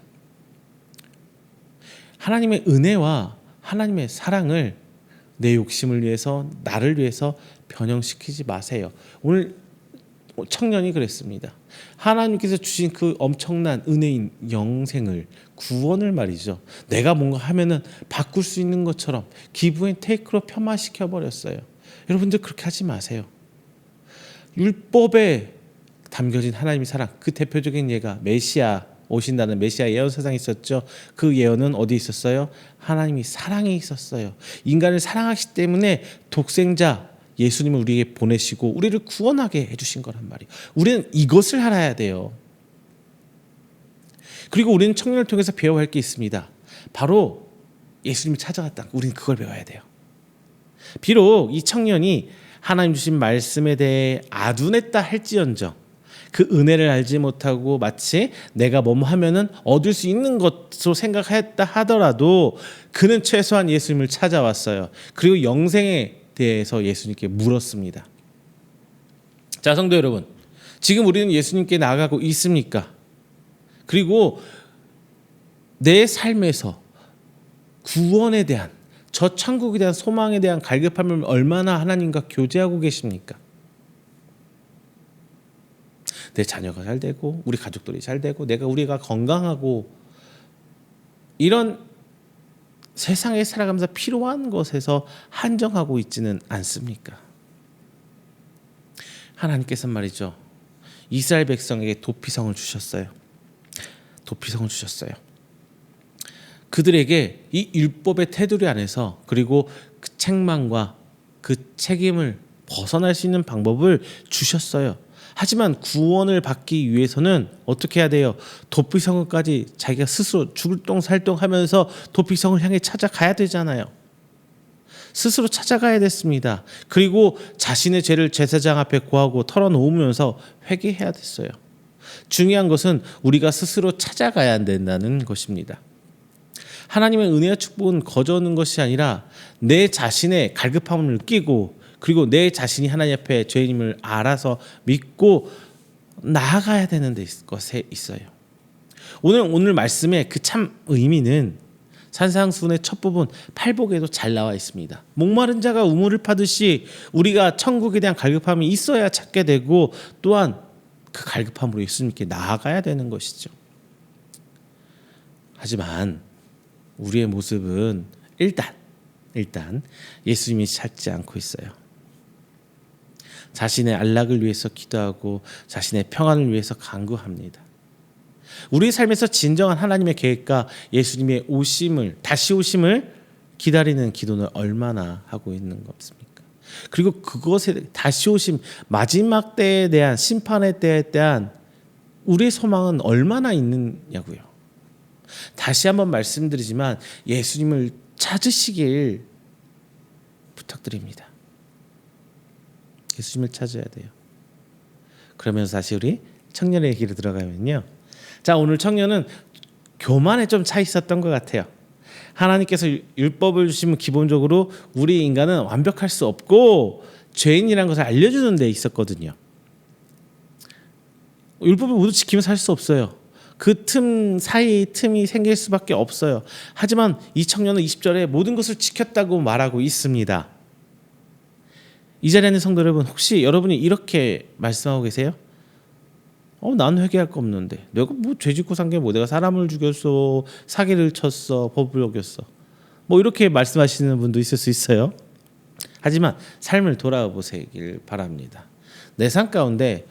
하나님의 은혜와 하나님의 사랑을 내 욕심을 위해서, 나를 위해서 변형시키지 마세요. 오늘 청년이 그랬습니다. 하나님께서 주신 그 엄청난 은혜인 영생을, 구원을 말이죠, 내가 뭔가 하면은 바꿀 수 있는 것처럼 기브 앤 테이크로 폄하시켜 버렸어요. 여러분들 그렇게 하지 마세요. 율법에 담겨진 하나님의 사랑, 그 대표적인 예가 메시아 오신다는 메시아 예언 사상이 있었죠. 그 예언은 어디 있었어요? 하나님이 사랑이 있었어요. 인간을 사랑하시기 때문에 독생자 예수님을 우리에게 보내시고 우리를 구원하게 해주신 거란 말이에요. 우리는 이것을 알아야 돼요. 그리고 우리는 청년을 통해서 배워야 할 게 있습니다. 바로 예수님이 찾아갔다. 우리는 그걸 배워야 돼요. 비록 이 청년이 하나님 주신 말씀에 대해 아둔했다 할지언정 그 은혜를 알지 못하고 마치 내가 뭐뭐 하면은 얻을 수 있는 것으로 생각했다 하더라도 그는 최소한 예수님을 찾아왔어요. 그리고 영생에 대해서 예수님께 물었습니다. 자, 성도 여러분, 지금 우리는 예수님께 나아가고 있습니까? 그리고 내 삶에서 구원에 대한, 저 천국에 대한 소망에 대한 갈급함을 얼마나 하나님과 교제하고 계십니까? 내 자녀가 잘 되고 우리 가족들이 잘 되고 우리가 건강하고 이런 세상에 살아가면서 필요한 것에서 한정하고 있지는 않습니까? 하나님께서 말이죠, 이스라엘 백성에게 도피성을 주셨어요. 도피성을 주셨어요. 그들에게 이 율법의 테두리 안에서, 그리고 그 책망과 그 책임을 벗어날 수 있는 방법을 주셨어요. 하지만 구원을 받기 위해서는 어떻게 해야 돼요? 도피성까지 자기가 스스로 죽을 똥살똥 하면서 도피성을 향해 찾아가야 되잖아요. 스스로 찾아가야 됐습니다. 그리고 자신의 죄를 제사장 앞에 고하고 털어놓으면서 회개해야 됐어요. 중요한 것은 우리가 스스로 찾아가야 된다는 것입니다. 하나님의 은혜와 축복은 거저오는 것이 아니라 내 자신의 갈급함을 느끼고, 그리고 내 자신이 하나님 앞에 죄인임을 알아서 믿고 나아가야 되는 것에 있어요. 오늘 말씀의 그 참 의미는 산상수훈의 첫 부분 팔복에도 잘 나와 있습니다. 목마른 자가 우물을 파듯이 우리가 천국에 대한 갈급함이 있어야 찾게 되고, 또한 그 갈급함으로 예수님께 나아가야 되는 것이죠. 하지만 우리의 모습은 일단 예수님이 찾지 않고 있어요. 자신의 안락을 위해서 기도하고 자신의 평안을 위해서 간구합니다. 우리 삶에서 진정한 하나님의 계획과 예수님의 다시 오심을 기다리는 기도는 얼마나 하고 있는 것입니까? 그리고 그것에 다시 오심, 마지막 때에 대한, 심판의 때에 대한 우리의 소망은 얼마나 있느냐고요. 다시 한번 말씀드리지만 예수님을 찾으시길 부탁드립니다. 예수님을 찾아야 돼요. 그러면서 다시 우리 청년의 얘기로 들어가면요. 자, 오늘 청년은 교만에 좀 차 있었던 것 같아요. 하나님께서 율법을 주시면 기본적으로 우리 인간은 완벽할 수 없고 죄인이라는 것을 알려주는 데 있었거든요. 율법을 모두 지키면 살 수 없어요. 그 틈이 생길 수밖에 없어요. 하지만 이 청년은 20절에 모든 것을 지켰다고 말하고 있습니다. 이 자리에 있는 성도 여러분, 혹시 여러분이 이렇게 말씀하고 계세요? 난 회개할 거 없는데, 내가 뭐 죄짓고 산 게 뭐, 내가 사람을 죽였어, 사기를 쳤어, 법을 어겼어, 뭐 이렇게 말씀하시는 분도 있을 수 있어요. 하지만 삶을 돌아보시길 바랍니다. 내 삶 가운데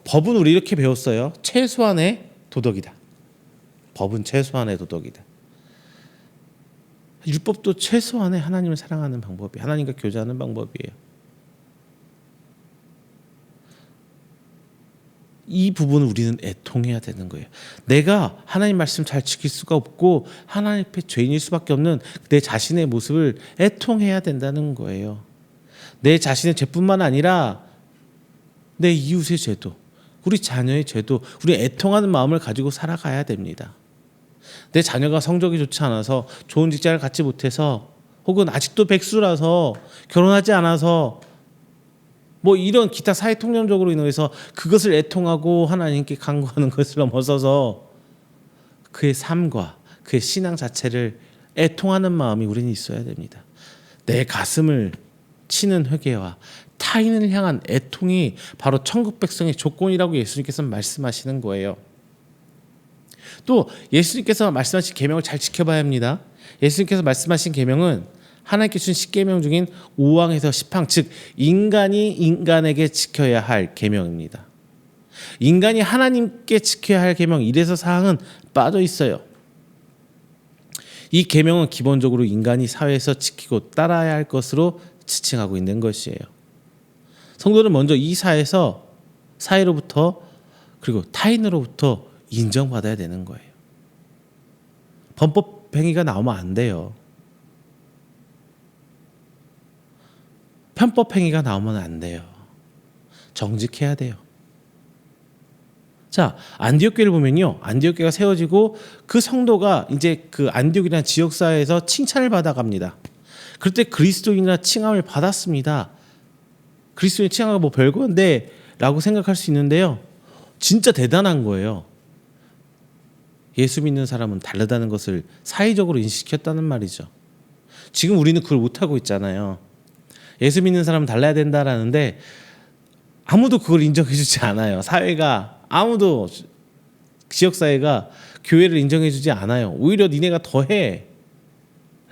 법은 우리 이렇게 배웠어요. 최소한의 도덕이다. 법은 최소한의 도덕이다. 율법도 최소한의 하나님을 사랑하는 방법이, 하나님과 교제하는 방법이에요. 이 부분을 우리는 애통해야 되는 거예요. 내가 하나님 말씀 잘 지킬 수가 없고 하나님 앞에 죄인일 수밖에 없는 내 자신의 모습을 애통해야 된다는 거예요. 내 자신의 죄뿐만 아니라 내 이웃의 죄도, 우리 자녀의 죄도 우리 애통하는 마음을 가지고 살아가야 됩니다. 내 자녀가 성적이 좋지 않아서, 좋은 직장을 갖지 못해서, 혹은 아직도 백수라서, 결혼하지 않아서, 뭐 이런 기타 사회 통념적으로 인해서 그것을 애통하고 하나님께 간구하는 것을 넘어서서 그의 삶과 그의 신앙 자체를 애통하는 마음이 우리는 있어야 됩니다. 내 가슴을 치는 회개와 타인을 향한 애통이 바로 천국 백성의 조건이라고 예수님께서 말씀하시는 거예요. 또 예수님께서 말씀하신 계명을 잘 지켜봐야 합니다. 예수님께서 말씀하신 계명은 하나님께 주신 10계명 중인 5항에서 10항, 즉 인간이 인간에게 지켜야 할 계명입니다. 인간이 하나님께 지켜야 할 계명 1에서 4항은 빠져 있어요. 이 계명은 기본적으로 인간이 사회에서 지키고 따라야 할 것으로 지칭하고 있는 것이에요. 성도는 먼저 이 사회로부터, 그리고 타인으로부터 인정받아야 되는 거예요. 범법 행위가 나오면 안 돼요. 편법 행위가 나오면 안 돼요. 정직해야 돼요. 자, 안디옥 교회를 보면요, 안디옥 교회가 세워지고 그 성도가 이제 그 안디옥이라는 지역 사회에서 칭찬을 받아갑니다. 그때 그리스도인이라 칭함을 받았습니다. 그리스도인 칭함이 뭐 별건데라고 생각할 수 있는데요, 진짜 대단한 거예요. 예수 믿는 사람은 다르다는 것을 사회적으로 인식했다는 말이죠. 지금 우리는 그걸 못하고 있잖아요. 예수 믿는 사람은 달라야 된다라는데 아무도 그걸 인정해주지 않아요. 사회가, 아무도, 지역사회가 교회를 인정해주지 않아요. 오히려 니네가 더해.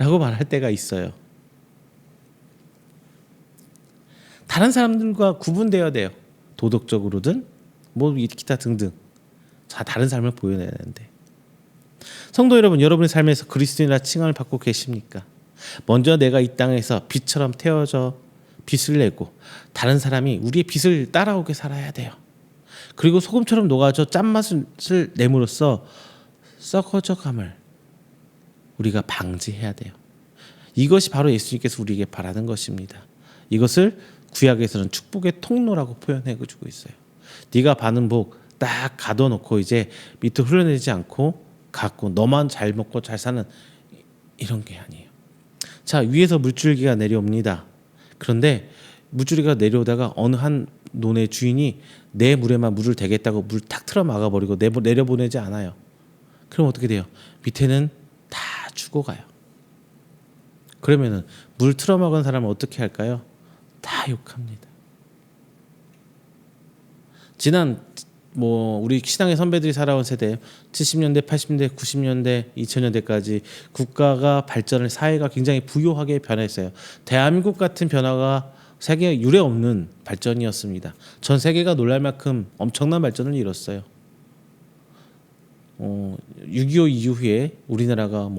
라고 말할 때가 있어요. 다른 사람들과 구분되어야 돼요. 도덕적으로든 뭐 기타 등등 다 다른 삶을 보여내야 되는데, 성도 여러분, 여러분의 삶에서 그리스도인이라 칭함을 받고 계십니까? 먼저 내가 이 땅에서 빛처럼 태워져 빛을 내고 다른 사람이 우리의 빛을 따라오게 살아야 돼요. 그리고 소금처럼 녹아져 짠맛을 내므로써 썩어져감을 우리가 방지해야 돼요. 이것이 바로 예수님께서 우리에게 바라는 것입니다. 이것을 구약에서는 축복의 통로라고 표현해주고 있어요. 네가 받은 복 딱 가둬놓고 이제 밑으로 흘러내리지 않고 갖고 너만 잘 먹고 잘 사는 이런 게 아니에요. 자, 위에서 물줄기가 내려옵니다. 그런데 물줄기가 내려오다가 어느 한 논의 주인이 내 물에만 물을 대겠다고 물 탁 틀어 막아버리고 내려보내지 않아요. 그럼 어떻게 돼요? 밑에는 다 죽어가요. 그러면은 물 틀어 막은 사람은 어떻게 할까요? 다 욕합니다. 지난 우리 신앙의 선배들이 살아온 세대 70년대, 80년대, 90년대, 2000년대까지 국가가 발전을 사회가 굉장히 부유하게 변했어요. 대한민국 같은 변화가 세계에 유례 없는 발전이었습니다. 전 세계가 놀랄 만큼 엄청난 발전을 이뤘어요. 6.25 이후에 우리나라가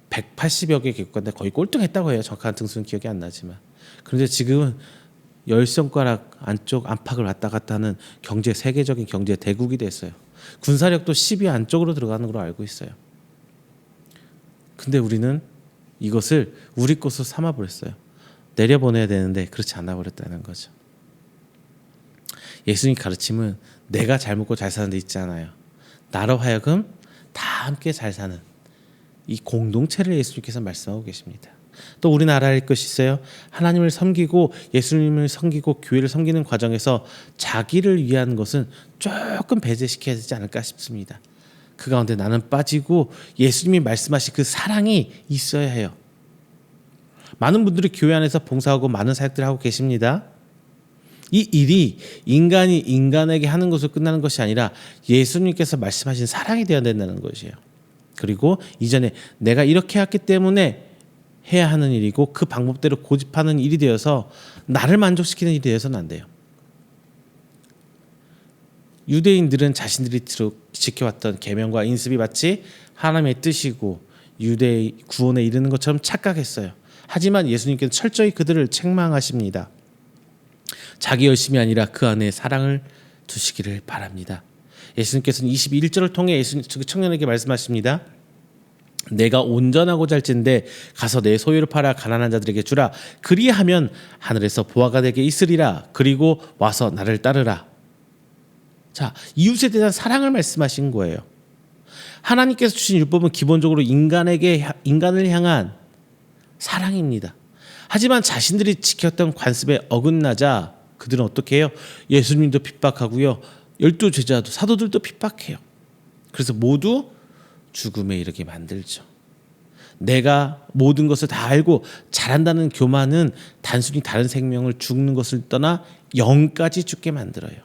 180여 개 국가인데 거의 꼴등했다고 해요. 정확한 등수는 기억이 안 나지만. 그런데 지금은 10손가락 안팎을 왔다 갔다 하는 세계적인 경제 대국이 됐어요. 군사력도 10위 안쪽으로 들어가는 걸로 알고 있어요. 근데 우리는 이것을 우리 것으로 삼아버렸어요. 내려보내야 되는데 그렇지 않아 버렸다는 거죠. 예수님 가르침은 내가 잘 먹고 잘 사는 데 있지 않아요. 나로 하여금 다 함께 잘 사는 이 공동체를 예수님께서 말씀하고 계십니다. 또 우리는 알아야 할 것이 있어요. 하나님을 섬기고 예수님을 섬기고 교회를 섬기는 과정에서 자기를 위한 것은 조금 배제시켜야 되지 않을까 싶습니다. 그 가운데 나는 빠지고 예수님이 말씀하신 그 사랑이 있어야 해요. 많은 분들이 교회 안에서 봉사하고 많은 사역들을 하고 계십니다. 이 일이 인간이 인간에게 하는 것으로 끝나는 것이 아니라 예수님께서 말씀하신 사랑이 되어야 된다는 것이에요. 그리고 이전에 내가 이렇게 했기 때문에 해야 하는 일이고 그 방법대로 고집하는 일이 되어서 나를 만족시키는 일이 되어서는 안 돼요. 유대인들은 자신들이 지켜왔던 계명과 인습이 마치 하나님의 뜻이고 유대의 구원에 이르는 것처럼 착각했어요. 하지만 예수님께서 철저히 그들을 책망하십니다. 자기 열심이 아니라 그 안에 사랑을 두시기를 바랍니다. 예수님께서는 21절을 통해 예수님 그 청년에게 말씀하십니다. 내가 온전하고 잘진데 가서 내 소유를 팔아 가난한 자들에게 주라. 그리하면 하늘에서 보화가 되게 있으리라. 그리고 와서 나를 따르라. 자, 이웃에 대한 사랑을 말씀하신 거예요. 하나님께서 주신 율법은 기본적으로 인간을 향한 사랑입니다. 하지만 자신들이 지켰던 관습에 어긋나자 그들은 어떻게 해요? 예수님도 핍박하고요. 12 제자도 사도들도 핍박해요. 그래서 모두 죽음에 이르게 만들죠. 내가 모든 것을 다 알고 잘한다는 교만은 단순히 다른 생명을 죽는 것을 떠나 영까지 죽게 만들어요.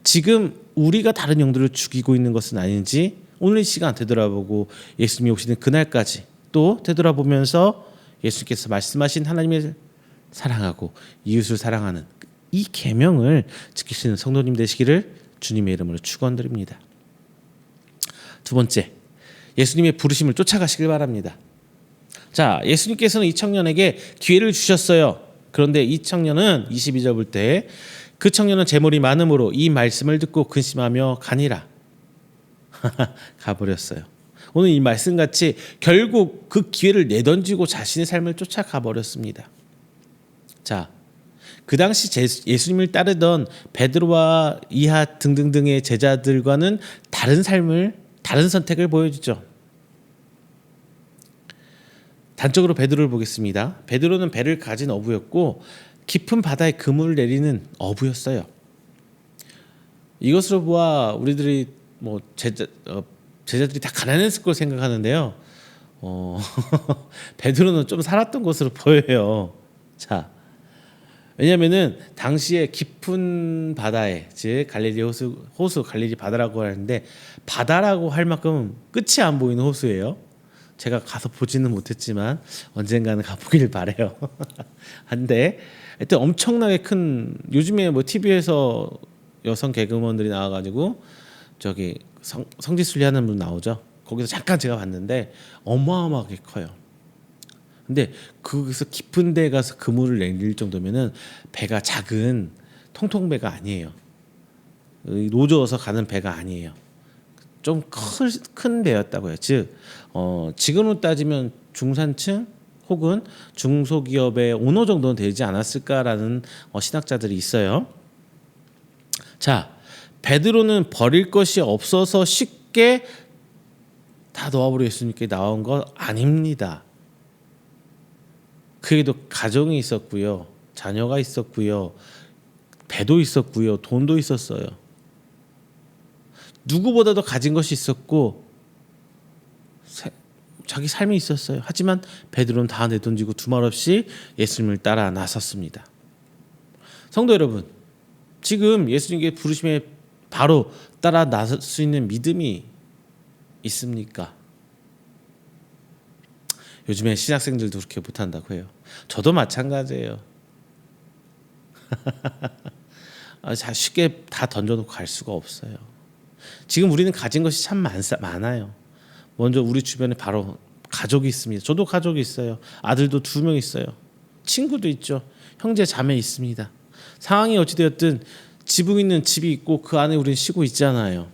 지금 우리가 다른 영들을 죽이고 있는 것은 아닌지 오늘 이 시간 되돌아보고 예수님이 오시는 그날까지 또 되돌아보면서 예수님께서 말씀하신 하나님을 사랑하고 이웃을 사랑하는 이 계명을 지키시는 성도님 되시기를 주님의 이름으로 축원드립니다. 두 번째, 예수님의 부르심을 쫓아가시길 바랍니다. 자, 예수님께서는 이 청년에게 기회를 주셨어요. 그런데 이 청년은 22절 볼 때 그 청년은 재물이 많음으로 이 말씀을 듣고 근심하며 가니라. 가버렸어요. 오늘 이 말씀같이 결국 그 기회를 내던지고 자신의 삶을 쫓아가 버렸습니다. 자, 그 당시 예수님을 따르던 베드로와 이하 등등등의 제자들과는 다른 선택을 보여주죠. 단적으로 베드로를 보겠습니다. 베드로는 배를 가진 어부였고 깊은 바다에 그물을 내리는 어부였어요. 이것으로 보아 우리들이 제자들이 다 가난했을 걸 생각하는데요. 베드로는 좀 살았던 것으로 보여요. 자, 왜냐하면은 당시에 깊은 바다에, 즉 갈릴리 호수 갈릴리 바다라고 하는데 바다라고 할 만큼 끝이 안 보이는 호수예요. 제가 가서 보지는 못했지만 언젠가는 가보길 바래요. 한데 하여튼 엄청나게 큰, 요즘에 뭐 TV에서 여성 개그우먼들이 나와가지고 저기 성지순례 하는 분 나오죠. 거기서 잠깐 제가 봤는데 어마어마하게 커요. 근데 거기서 깊은 데 가서 그물을 내릴 정도면은 배가 작은 통통배가 아니에요. 노저어서 가는 배가 아니에요. 좀 큰 배였다고요. 즉 지금으로 따지면 중산층 혹은 중소기업의 오너 정도는 되지 않았을까라는 신학자들이 있어요. 자, 베드로는 버릴 것이 없어서 쉽게 다 놓아버려 예수님께 나온 거 아닙니다. 그에도 가정이 있었고요, 자녀가 있었고요, 배도 있었고요, 돈도 있었어요. 누구보다도 가진 것이 있었고 자기 삶이 있었어요. 하지만 베드로는 다 내던지고 두말 없이 예수님을 따라 나섰습니다. 성도 여러분, 지금 예수님께 부르심에 바로 따라 나설 수 있는 믿음이 있습니까? 요즘에 신학생들도 그렇게 못한다고 해요. 저도 마찬가지예요. 쉽게 다 던져놓고 갈 수가 없어요. 지금 우리는 가진 것이 참 많아요. 먼저 우리 주변에 바로 가족이 있습니다. 저도 가족이 있어요. 아들도 2명 있어요. 친구도 있죠. 형제 자매 있습니다. 상황이 어찌되었든 지붕 있는 집이 있고 그 안에 우리는 쉬고 있잖아요.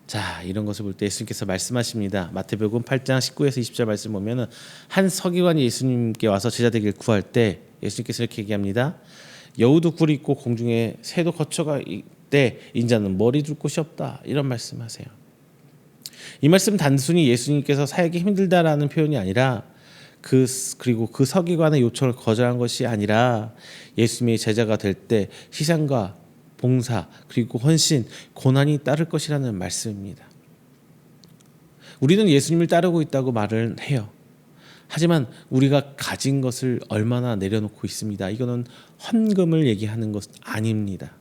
자, 이런 것을 볼 때 예수님께서 말씀하십니다. 마태복음 8장 19에서 20절 말씀 보면은 한 서기관이 예수님께 와서 제자 되길 구할 때 예수님께서 이렇게 얘기합니다. 여우도 굴이 있고 공중에 새도 거처가 있되 인자는 머리 둘 곳이 없다. 이런 말씀하세요. 이 말씀은 단순히 예수님께서 사역이 힘들다라는 표현이 아니라 그리고 그 서기관의 요청을 거절한 것이 아니라 예수님의 제자가 될 때 희생과 봉사 그리고 헌신, 고난이 따를 것이라는 말씀입니다. 우리는 예수님을 따르고 있다고 말을 해요. 하지만 우리가 가진 것을 얼마나 내려놓고 있습니다. 이거는 헌금을 얘기하는 것 아닙니다.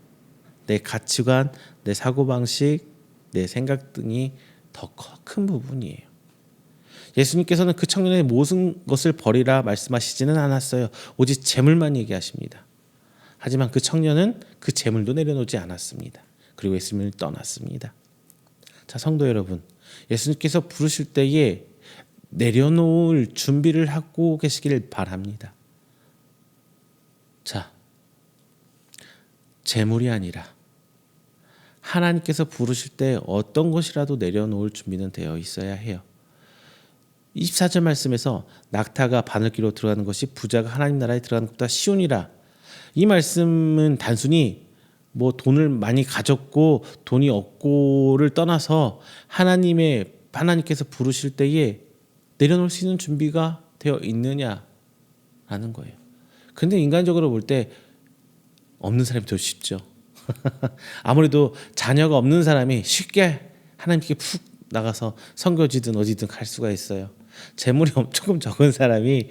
내 가치관, 내 사고방식, 내 생각 등이 더 큰 부분이에요. 예수님께서는 그 청년의 모든 것을 버리라 말씀하시지는 않았어요. 오직 재물만 얘기하십니다. 하지만 그 청년은 그 재물도 내려놓지 않았습니다. 그리고 예수님을 떠났습니다. 자, 성도 여러분, 예수님께서 부르실 때에 내려놓을 준비를 하고 계시기를 바랍니다. 자, 재물이 아니라 하나님께서 부르실 때 어떤 것이라도 내려놓을 준비는 되어 있어야 해요. 24절 말씀에서 낙타가 바늘귀로 들어가는 것이 부자가 하나님 나라에 들어가는 것보다 쉬우니라. 이 말씀은 단순히 뭐 돈을 많이 가졌고 돈이 없고를 떠나서 하나님께서 부르실 때에 내려놓을 수 있는 준비가 되어 있느냐라는 거예요. 근데 인간적으로 볼 때 없는 사람이 더 쉽죠. 아무래도 자녀가 없는 사람이 쉽게 하나님께 푹 나가서 선교지든 어디든 갈 수가 있어요. 재물이 조금 적은 사람이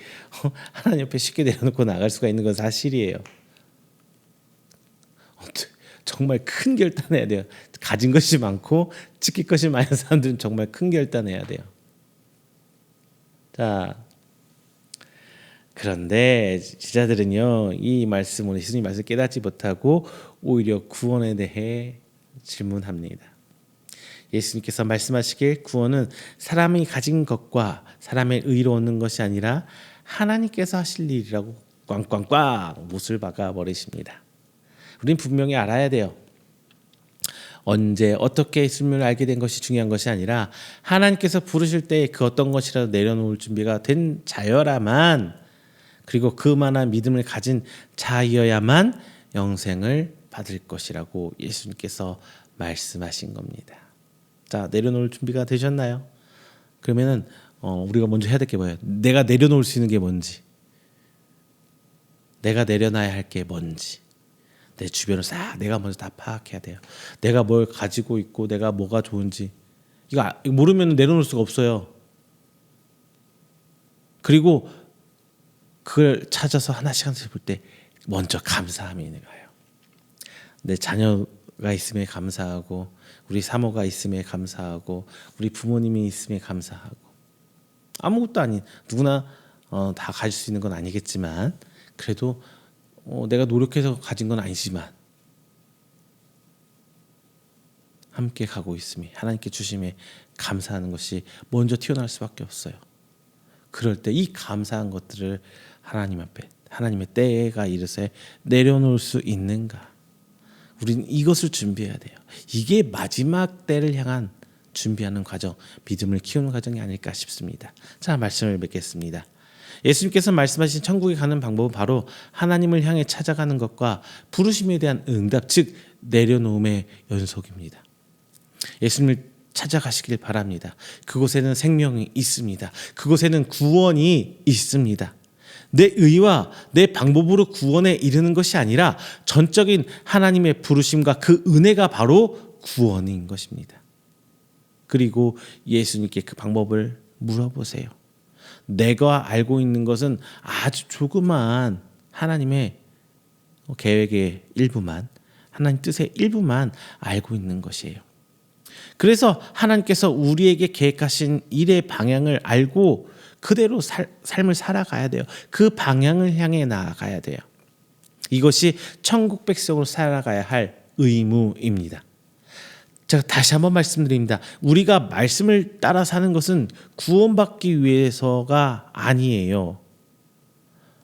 하나님 옆에 쉽게 내려놓고 나갈 수가 있는 건 사실이에요. 정말 큰 결단해야 돼요. 가진 것이 많고 지킬 것이 많은 사람들은 정말 큰 결단해야 돼요. 자, 그런데 제자들은요, 이 말씀, 오늘 예수님 말씀 깨닫지 못하고 오히려 구원에 대해 질문합니다. 예수님께서 말씀하시길 구원은 사람이 가진 것과 사람의 의로 얻는 것이 아니라 하나님께서 하실 일이라고 꽝꽝꽝 못을 박아 버리십니다. 우리는 분명히 알아야 돼요. 언제 어떻게 예수님을 알게 된 것이 중요한 것이 아니라 하나님께서 부르실 때 그 어떤 것이라도 내려놓을 준비가 된 자여야만, 그리고 그만한 믿음을 가진 자여야만 영생을 받을 것이라고 예수님께서 말씀하신 겁니다. 자, 내려놓을 준비가 되셨나요? 그러면은 우리가 먼저 해야 될 게 뭐예요? 내가 내려놓을 수 있는 게 뭔지, 내가 내려놔야 할 게 뭔지, 내 주변을 싹 내가 먼저 다 파악해야 돼요. 내가 뭘 가지고 있고 내가 뭐가 좋은지 이거 모르면 내려놓을 수가 없어요. 그리고 그걸 찾아서 하나씩 볼 때 먼저 감사함이 가요. 내 자녀 있음에 감사하고, 우리 사모가 있음에 감사하고, 우리 부모님이 있음에 감사하고, 아무것도 아닌 누구나 다 가질 수 있는 건 아니겠지만, 그래도 내가 노력해서 가진 건 아니지만 함께 가고 있음이, 하나님께 주심에 감사하는 것이 먼저 튀어나올 수밖에 없어요. 그럴 때 이 감사한 것들을 하나님 앞에, 하나님의 때가 이르세 내려놓을 수 있는가? 우리는 이것을 준비해야 돼요. 이게 마지막 때를 향한 준비하는 과정, 믿음을 키우는 과정이 아닐까 싶습니다. 자, 말씀을 맺겠습니다. 예수님께서 말씀하신 천국에 가는 방법은 바로 하나님을 향해 찾아가는 것과 부르심에 대한 응답, 즉 내려놓음의 연속입니다. 예수님을 찾아가시길 바랍니다. 그곳에는 생명이 있습니다. 그곳에는 구원이 있습니다. 내 의와 내 방법으로 구원에 이르는 것이 아니라 전적인 하나님의 부르심과 그 은혜가 바로 구원인 것입니다. 그리고 예수님께 그 방법을 물어보세요. 내가 알고 있는 것은 아주 조그마한 하나님의 계획의 일부만, 하나님 뜻의 일부만 알고 있는 것이에요. 그래서 하나님께서 우리에게 계획하신 일의 방향을 알고 그대로 삶을 살아가야 돼요. 그 방향을 향해 나아가야 돼요. 이것이 천국 백성으로 살아가야 할 의무입니다. 제가 다시 한번 말씀드립니다. 우리가 말씀을 따라 사는 것은 구원받기 위해서가 아니에요.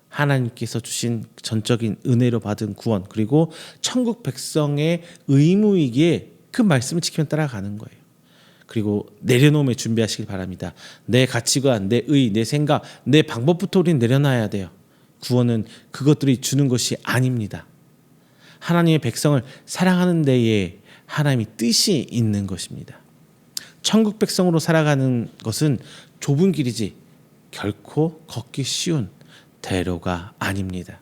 하나님께서 주신 전적인 은혜로 받은 구원, 그리고 천국 백성의 의무이기에 그 말씀을 지키며 따라가는 거예요. 그리고 내려놓음에 준비하시길 바랍니다. 내 가치관, 내 의, 내 생각, 내 방법부터 우리는 내려놔야 돼요. 구원은 그것들이 주는 것이 아닙니다. 하나님의 백성을 사랑하는 데에 하나님의 뜻이 있는 것입니다. 천국 백성으로 살아가는 것은 좁은 길이지 결코 걷기 쉬운 대로가 아닙니다.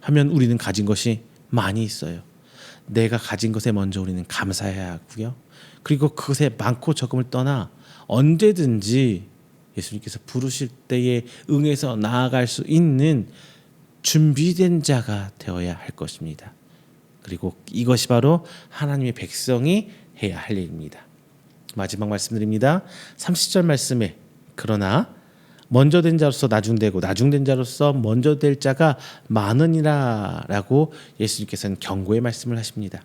하면 우리는 가진 것이 많이 있어요. 내가 가진 것에 먼저 우리는 감사해야 하고요. 그리고 그것에 많고 적음을 떠나 언제든지 예수님께서 부르실 때에 응해서 나아갈 수 있는 준비된 자가 되어야 할 것입니다. 그리고 이것이 바로 하나님의 백성이 해야 할 일입니다. 마지막 말씀드립니다. 30절 말씀에 그러나 먼저 된 자로서 나중되고 나중된 자로서 먼저 될 자가 많으니라 라고 예수님께서는 경고의 말씀을 하십니다.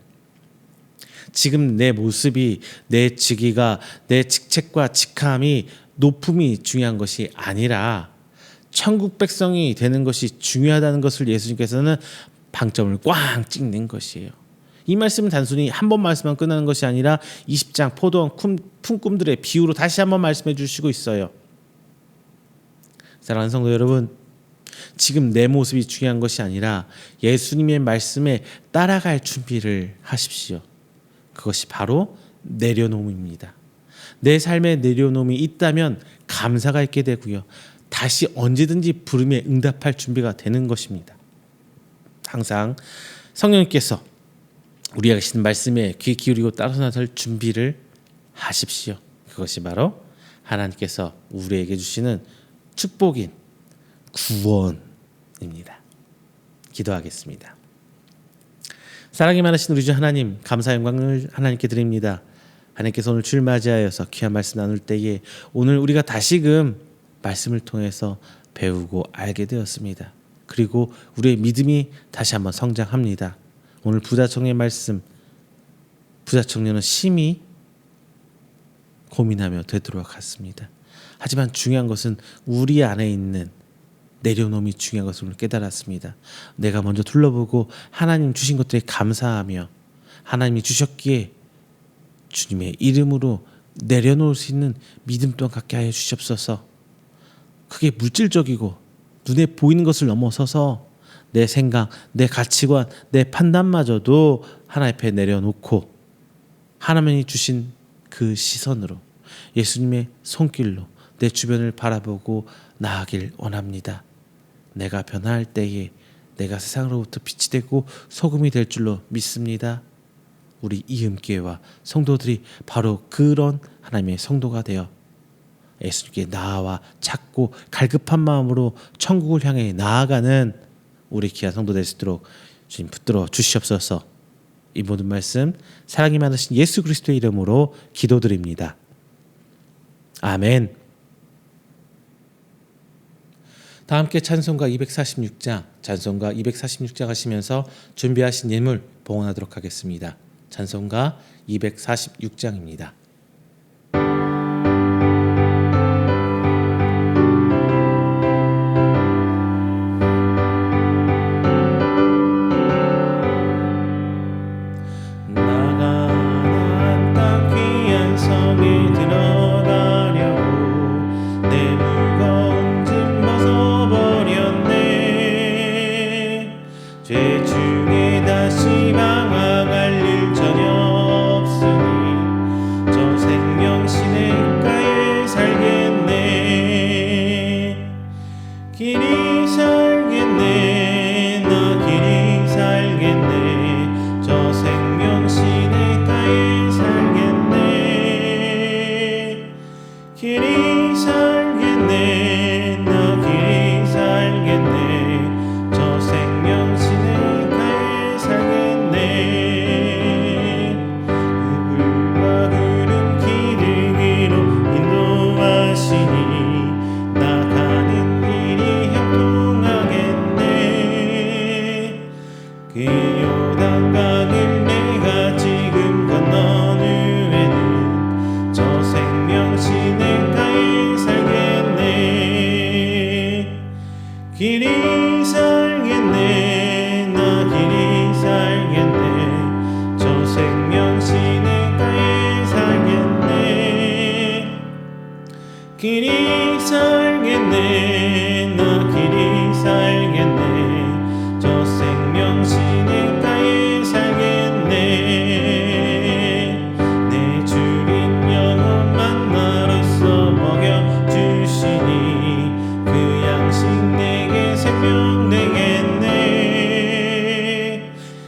지금 내 모습이, 내 직위가, 내 직책과 직함이, 높음이 중요한 것이 아니라 천국 백성이 되는 것이 중요하다는 것을 예수님께서는 방점을 꽝 찍는 것이에요. 이 말씀은 단순히 한 번 말씀만 끝나는 것이 아니라 20장 포도원 품꾼들의 비유로 다시 한번 말씀해 주시고 있어요. 사랑하는 성도 여러분, 지금 내 모습이 중요한 것이 아니라 예수님의 말씀에 따라갈 준비를 하십시오. 그것이 바로 내려놓음입니다. 내 삶에 내려놓음이 있다면 감사가 있게 되고요. 다시 언제든지 부름에 응답할 준비가 되는 것입니다. 항상 성령님께서 우리가 하시는 말씀에 귀 기울이고 따라서 나설 준비를 하십시오. 그것이 바로 하나님께서 우리에게 주시는 축복인 구원입니다. 기도하겠습니다. 사랑이 많으신 우리 주 하나님, 감사 영광을 하나님께 드립니다. 하나님께서 오늘 주를 맞이하여서 귀한 말씀 나눌 때에 오늘 우리가 다시금 말씀을 통해서 배우고 알게 되었습니다. 그리고 우리의 믿음이 다시 한번 성장합니다. 오늘 부자청년의 말씀, 부자청년은 심히 고민하며 되도록 하습니다. 하지만 중요한 것은 우리 안에 있는 내려놓음이 중요한 것을 깨달았습니다. 내가 먼저 둘러보고 하나님 주신 것들에 감사하며 하나님이 주셨기에 주님의 이름으로 내려놓을 수 있는 믿음 또한 갖게 하여 주시옵소서. 그게 물질적이고 눈에 보이는 것을 넘어서서 내 생각, 내 가치관, 내 판단마저도 하나님 앞에 내려놓고 하나님이 주신 그 시선으로 예수님의 손길로 내 주변을 바라보고 나아가길 원합니다. 내가 변화할 때에 내가 세상으로부터 빛이 되고 소금이 될 줄로 믿습니다. 우리 이음교회와 성도들이 바로 그런 하나님의 성도가 되어 예수님께 나아와 찾고 갈급한 마음으로 천국을 향해 나아가는 우리 귀한 성도 될 수 있도록 주님 붙들어 주시옵소서. 이 모든 말씀 사랑이 많으신 예수 그리스도의 이름으로 기도드립니다. 아멘. 다 함께 찬송가 246장, 찬송가 246장 하시면서 준비하신 예물 봉헌하도록 하겠습니다. 찬송가 246장입니다.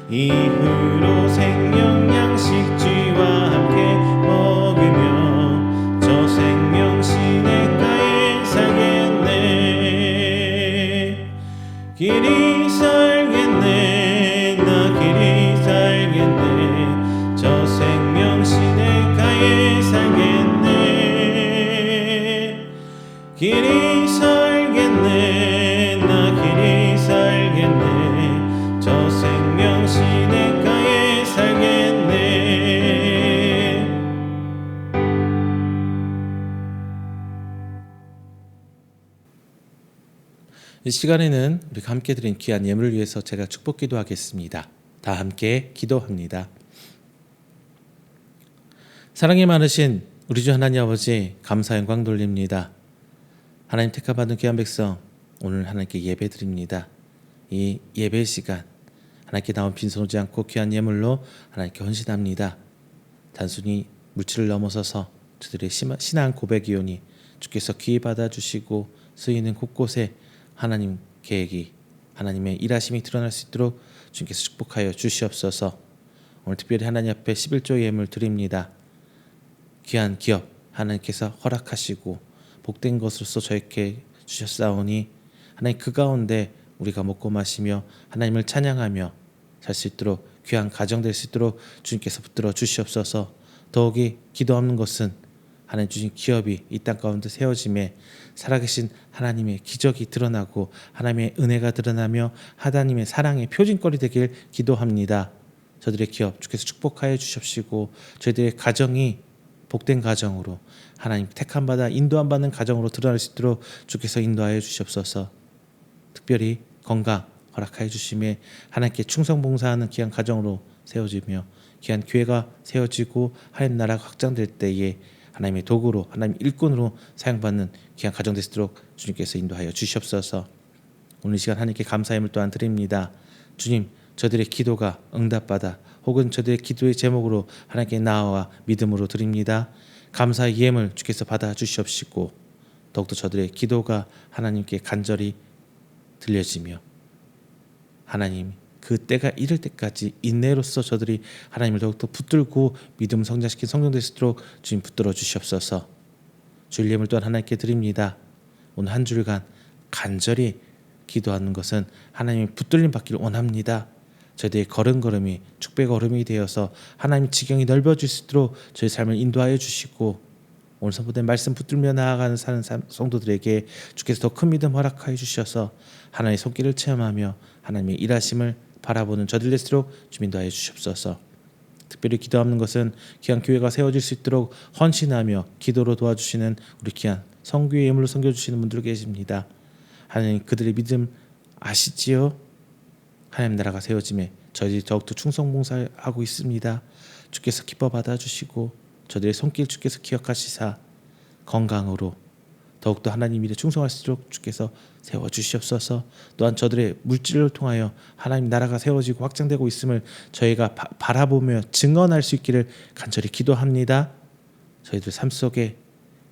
이후로 생명 양식쥐와 함께 먹으며 저 생명 시냇가에 살겠네. 길이 살겠네. 나 길이 살겠네. 저 생명 시냇가에 살겠네. 길이 살겠네. 나 길이 살겠네. 저 생명 시냇가에 살겠네. 이 시간에는 우리가 함께 드린 귀한 예물을 위해서 제가 축복 기도하겠습니다. 다 함께 기도합니다. 사랑이 많으신 우리 주 하나님 아버지, 감사 영광 돌립니다. 하나님 택함받은 귀한 백성, 오늘 하나님께 예배 드립니다. 이 예배 시간 하나님께 나온 빈손 오지 않고 귀한 예물로 하나님께 헌신합니다. 단순히 물질을 넘어서서 저들의 신앙 고백이오니 주께서 귀히 받아주시고 쓰이는 곳곳에 하나님 계획이, 하나님의 일하심이 드러날 수 있도록 주님께서 축복하여 주시옵소서. 오늘 특별히 하나님 앞에 11조 예물 드립니다. 귀한 기업 하나님께서 허락하시고 복된 것으로서 저에게 주셨사오니 하나님 그 가운데 우리가 먹고 마시며 하나님을 찬양하며 살 수 있도록 귀한 가정 될 수 있도록 주님께서 붙들어 주시옵소서. 더욱이 기도 없는 것은 하나님 주신 기업이 이 땅 가운데 세워짐에 살아계신 하나님의 기적이 드러나고 하나님의 은혜가 드러나며 하나님의 사랑의 표징거리 되길 기도합니다. 저들의 기업 주께서 축복하여 주십시고 저희들의 가정이 복된 가정으로 하나님 택함받아 인도함 받는 가정으로 드러날 수 있도록 주께서 인도하여 주시옵소서. 특별히 건강 허락하여 주심에 하나님께 충성봉사하는 귀한 가정으로 세워지며 귀한 교회가 세워지고 하나님 나라가 확장될 때에 하나님의 도구로 하나님 일꾼으로 사용받는 귀한 가정 될 수 있도록 주님께서 인도하여 주시옵소서. 오늘 이 시간 하나님께 감사의 예물 또한 드립니다. 주님, 저들의 기도가 응답받아 혹은 저들의 기도의 제목으로 하나님께 나아와 믿음으로 드립니다. 감사의 예물 주께서 받아 주시옵시고 더욱더 저들의 기도가 하나님께 간절히 들려지며 하나님 그 때가 이를 때까지 인내로서 저들이 하나님을 더욱더 붙들고 믿음 성장시킨 성령 될 수 있도록 주님 붙들어 주시옵소서. 주일 예물 또한 하나님께 드립니다. 오늘 한 주일간 간절히 기도하는 것은 하나님의 붙들림 받기를 원합니다. 저희들의 걸음걸음이 축복의 걸음이 되어서 하나님의 지경이 넓어질 수 있도록 저희 삶을 인도하여 주시고, 오늘 선포된 말씀 붙들며 나아가는 사는 성도들에게 주께서 더 큰 믿음 허락하여 주셔서 하나님의 손길을 체험하며 하나님의 일하심을 바라보는 저들 될수록 주민도하여 주시옵소서. 특별히 기도하는 것은 귀한 교회가 세워질 수 있도록 헌신하며 기도로 도와주시는 우리 귀한 성교의 예물로 섬겨주시는 분들 계십니다. 하나님, 그들의 믿음 아시지요? 하나님 나라가 세워짐에 저희들이 더욱더 충성봉사하고 있습니다. 주께서 기뻐 받아주시고 저들의 손길 주께서 기억하시사 건강으로 더욱더 하나님 일에 충성할 수 있도록 주께서 세워주시옵소서. 또한 저들의 물질을 통하여 하나님 나라가 세워지고 확장되고 있음을 저희가 바라보며 증언할 수 있기를 간절히 기도합니다. 저희들 삶 속에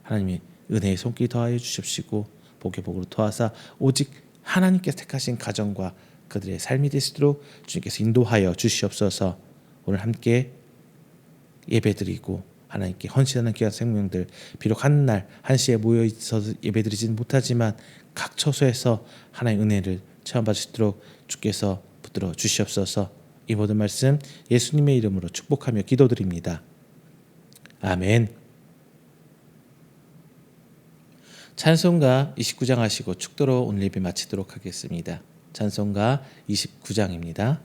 하나님의 은혜의 손길 더하여 주십시고 복의 복으로 도와사 오직 하나님께서 택하신 가정과 그들의 삶이 될 수 있도록 주님께서 인도하여 주시옵소서. 오늘 함께 예배드리고 하나님께 헌신하는 귀한 생명들, 비록 한날 한시에 모여 있어서 예배드리지는 못하지만 각 처소에서 하나님의 은혜를 체험받을 수 있도록 주께서 붙들어 주시옵소서. 이 모든 말씀 예수님의 이름으로 축복하며 기도드립니다. 아멘. 찬송가 29장 하시고 축도로 오늘 예배 마치도록 하겠습니다. 찬송가 29장입니다.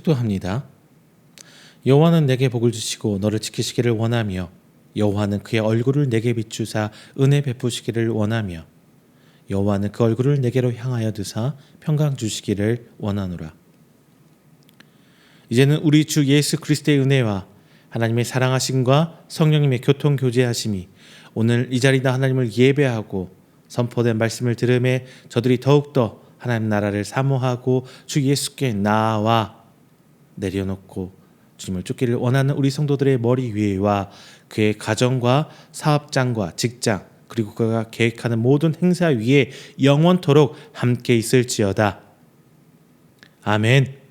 축도합니다. 여호와는 내게 복을 주시고 너를 지키시기를 원하며 여호와는 그의 얼굴을 내게 비추사 은혜 베푸시기를 원하며 여호와는 그 얼굴을 내게로 향하여 드사 평강 주시기를 원하노라. 이제는 우리 주 예수 그리스도의 은혜와 하나님의 사랑하심과 성령님의 교통 교제하심이 오늘 이 자리다 하나님을 예배하고 선포된 말씀을 들음에 저들이 더욱더 하나님 나라를 사모하고 주 예수께 나아와 내려놓고 주님을 쫓기를 원하는 우리 성도들의 머리 위에와 그의 가정과 사업장과 직장 그리고 그가 계획하는 모든 행사 위에 영원토록 함께 있을지어다. 아멘.